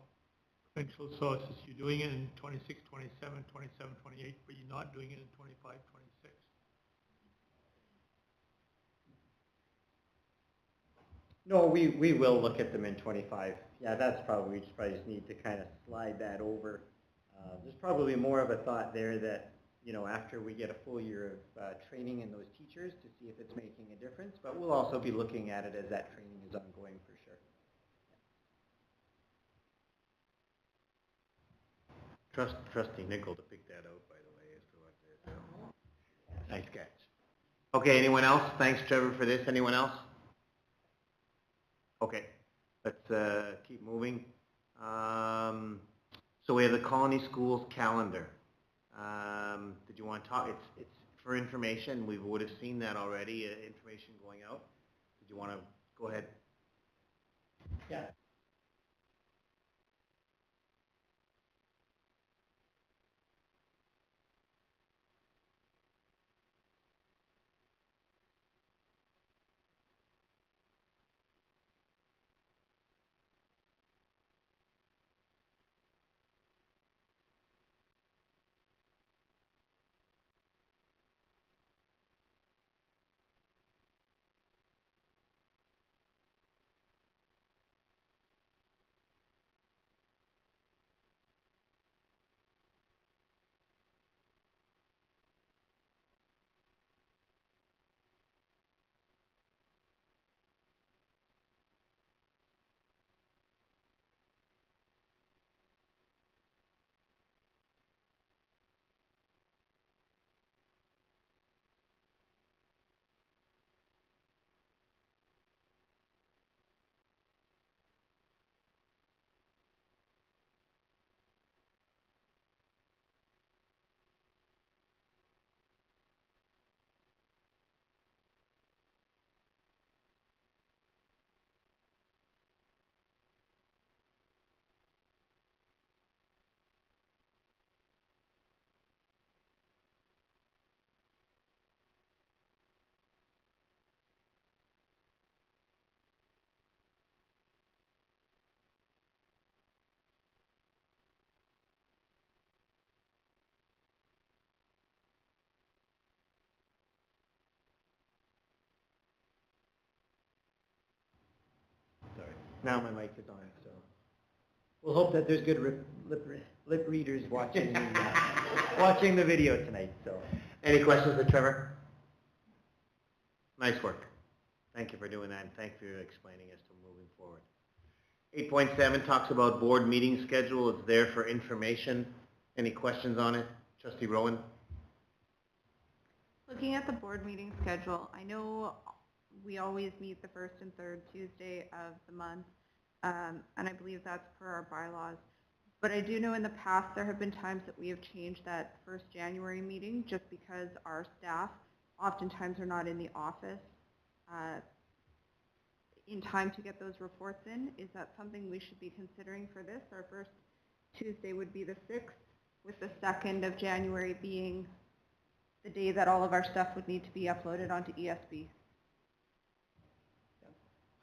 provincial sources. You're doing it in 26, 27, 27, 28, but you're not doing it in 25, 26. No, we will look at them in 25. Yeah, that's probably, we just need to kind of slide that over. There's probably more of a thought there that, after we get a full year of training in those teachers to see if it's making a difference, but we'll also be looking at it as that training is ongoing for sure. Trustee Nickel to pick that out, by the way, as to what they're doing. Nice catch. Okay, anyone else? Thanks, Trevor, for this. Anyone else? Okay, let's keep moving. So we have the Colony Schools calendar. Did you want to talk? It's for information. We would have seen that already, information going out. Did you want to go ahead? Yeah. Sorry. Now my mic is on, so we'll hope that there's good lip readers watching watching the video tonight. So, Any questions for Trevor? Nice work. Thank you for doing that, and thank you for explaining as to moving forward. 8.7 talks about board meeting schedule. It's there for information. Any questions on it? Trustee Rowan? Looking at the board meeting schedule, I know we always meet the first and third Tuesday of the month, and I believe that's per our bylaws. But I do know in the past there have been times that we have changed that first January meeting just because our staff oftentimes are not in the office in time to get those reports in. Is that something we should be considering for this, our first Tuesday would be the 6th, with the 2nd of January being the day that all of our stuff would need to be uploaded onto ESB.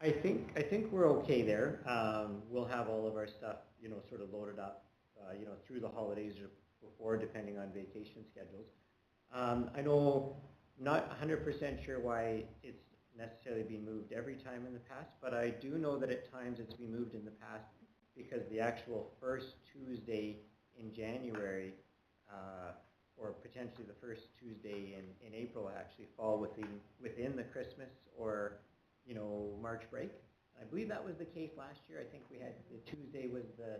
I think we're okay there. We'll have all of our stuff, sort of loaded up, through the holidays or before, depending on vacation schedules. I know, not 100% sure why it's necessarily been moved every time in the past, but I do know that at times it's been moved in the past because the actual first Tuesday in January, or potentially the first Tuesday in April, actually fall within the Christmas or March break. I believe that was the case last year. I think we had the Tuesday was the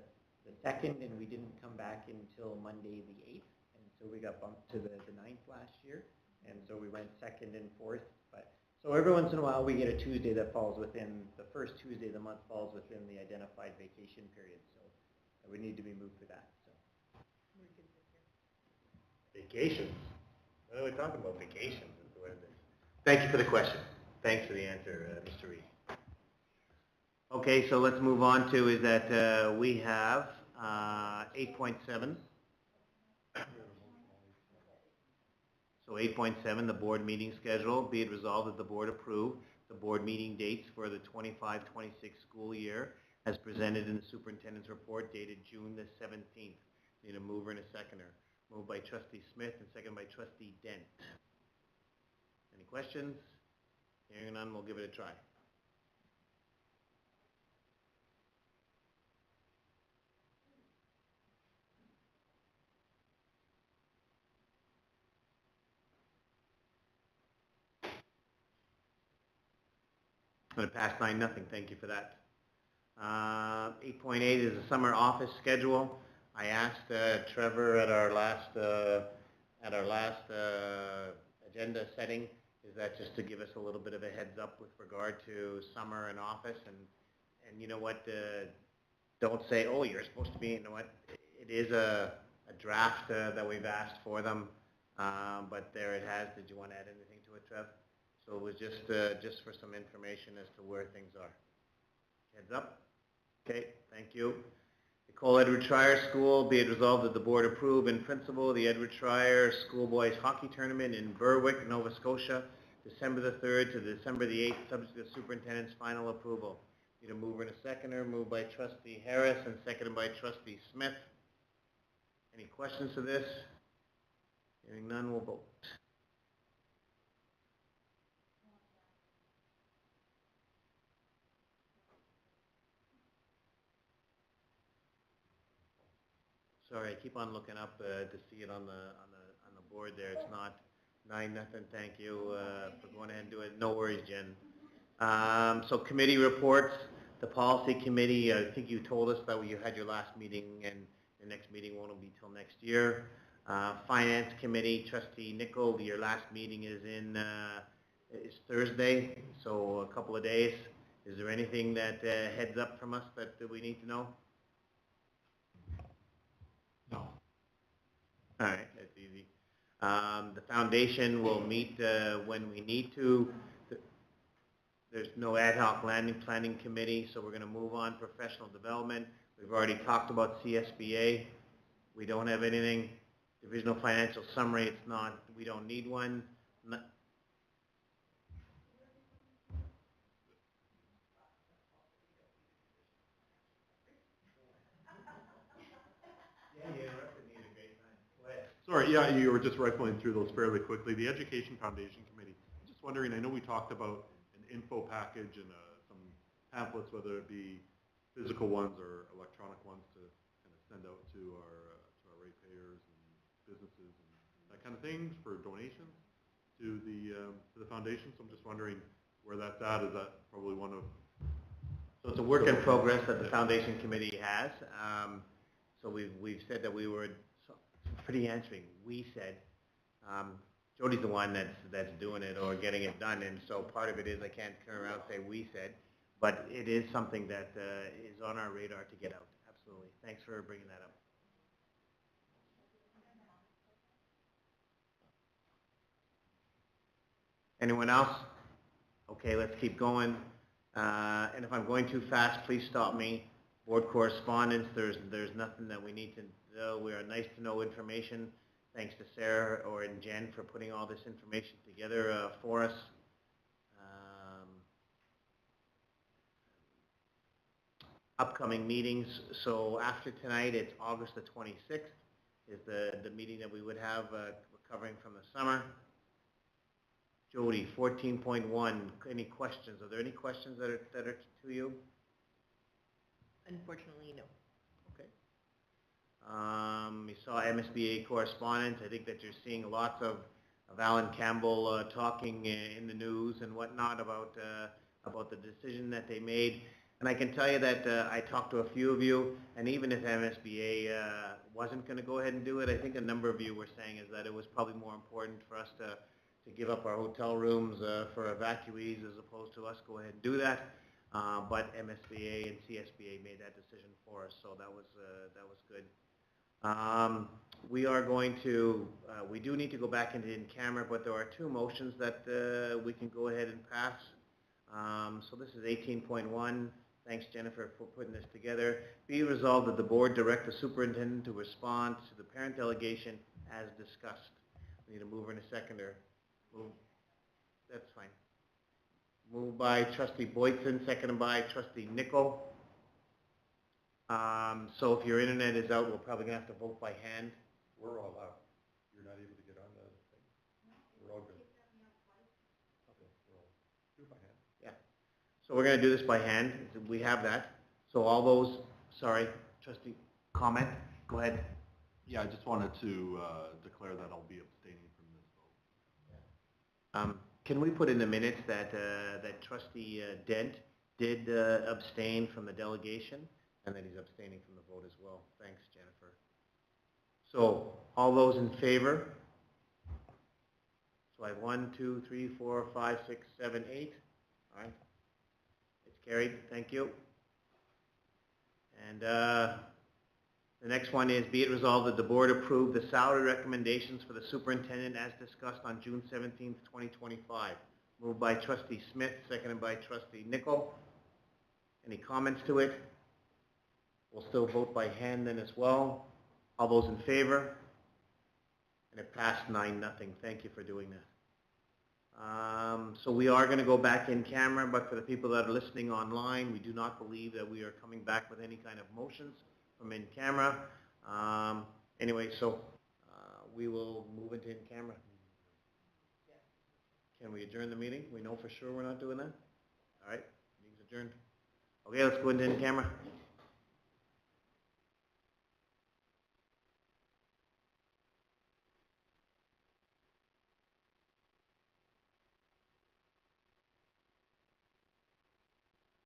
2nd, and we didn't come back until Monday the 8th, and so we got bumped to the 9th last year, and so we went 2nd and 4th. But so every once in a while we get a Tuesday that falls within the first Tuesday of the month, falls within the identified vacation period. So it would need to be moved for that. So Vacations? What are we talking about? Vacations? Thank you for the question. Thanks for the answer, Mr. Reed. Okay, so let's move on to is that we have 8.7. So 8.7, the board meeting schedule. Be it resolved that the board approve the board meeting dates for the 25-26 school year as presented in the superintendent's report dated June the 17th. Need a mover and a seconder. Moved by trustee Smith and seconded by trustee Dent. Any questions? Hearing none, we'll give it a try. I'm going to pass 9-0. Thank you for that. 8.8 is a summer office schedule. I asked Trevor at our last agenda setting, is that just to give us a little bit of a heads up with regard to summer and office, and you know what? Don't say, oh, you're supposed to be. You know what? It is a draft that we've asked for them, but there it has. Did you want to add anything to it, Trev? So it was just for some information as to where things are. Heads up. Okay, thank you. Nicole Edward Trier School, be it resolved that the board approve in principle the Edward Trier Schoolboys Hockey Tournament in Berwick, Nova Scotia, December the 3rd to December the 8th, subject to the superintendent's final approval. Need a mover and a seconder. Moved by trustee Harris and seconded by trustee Smith. Any questions to this? Hearing none, we'll vote. Sorry, I keep on looking up to see it on the board there. It's not 9-0. Thank you for going ahead and doing it. No worries, Jen. So committee reports. The policy committee. I think you told us that you had your last meeting, and the next meeting won't be till next year. Finance committee. Trustee Nickel, your last meeting is is Thursday, so a couple of days. Is there anything that heads up from us that we need to know? No. All right, that's easy. The foundation will meet when we need to. There's no ad hoc planning committee, so we're going to move on. Professional development. We've already talked about CSBA. We don't have anything. Divisional financial summary. It's not. We don't need one. Sorry, yeah, you were just rifling through those fairly quickly. The Education Foundation Committee, I'm just wondering, I know we talked about an info package and some pamphlets, whether it be physical ones or electronic ones to kind of send out to our ratepayers and businesses and that kind of thing for donations to the foundation. So I'm just wondering where that's at. Is that probably one of... So it's a work in progress that the foundation committee has. So we've said that we were... Pretty answering. We said, Jody's the one that's doing it or getting it done, and so part of it is I can't turn around and say we said, but it is something that is on our radar to get out. Absolutely. Thanks for bringing that up. Anyone else? Okay, let's keep going. And if I'm going too fast, please stop me. Board correspondence, there's nothing that we need to know. We are nice to know information. Thanks to Sarah and Jen for putting all this information together for us. Upcoming meetings, so after tonight, it's August the 26th is the meeting that we would have recovering from the summer. Jody, 14.1, any questions? Are there any questions that are to you? Unfortunately, no. Okay. You saw MSBA correspondence. I think that you're seeing lots of Alan Campbell talking in the news and whatnot about the decision that they made. And I can tell you that I talked to a few of you, and even if MSBA wasn't going to go ahead and do it, I think a number of you were saying is that it was probably more important for us to give up our hotel rooms for evacuees as opposed to us go ahead and do that. But MSBA and CSBA made that decision for us, so that was good. We are going to, we do need to go back into in-camera, but there are two motions that we can go ahead and pass. So this is 18.1. Thanks, Jennifer, for putting this together. Be resolved that the board direct the superintendent to respond to the parent delegation as discussed. We need a mover and a seconder. Move. That's fine. Moved by trustee Boyton, seconded by trustee Nickel. So if your internet is out, we're probably going to have to vote by hand. We're all out. You're not able to get on the thing? We're all good. Okay, we're all, do it by hand. Yeah. So we're going to do this by hand. We have that. So all those, sorry, trustee, comment? Go ahead. Yeah, I just wanted to declare that I'll be abstaining from this vote. Can we put in the minutes that that trustee Dent did abstain from the delegation and that he's abstaining from the vote as well? Thanks, Jennifer. So all those in favor? So I have 1, 2, 3, 4, 5, 6, 7, 8. All right. It's carried. Thank you. And the next one is, be it resolved that the board approve the salary recommendations for the superintendent as discussed on June 17th, 2025. Moved by trustee Smith, seconded by trustee Nickel. Any comments to it? We'll still vote by hand then as well. All those in favor? And it passed 9-0. Thank you for doing that. So we are going to go back in camera, but for the people that are listening online, we do not believe that we are coming back with any kind of motions from in camera. Anyway, so we will move into in camera. Can we adjourn the meeting? We know for sure we're not doing that? All right, meeting's adjourned. Okay, let's go into in camera.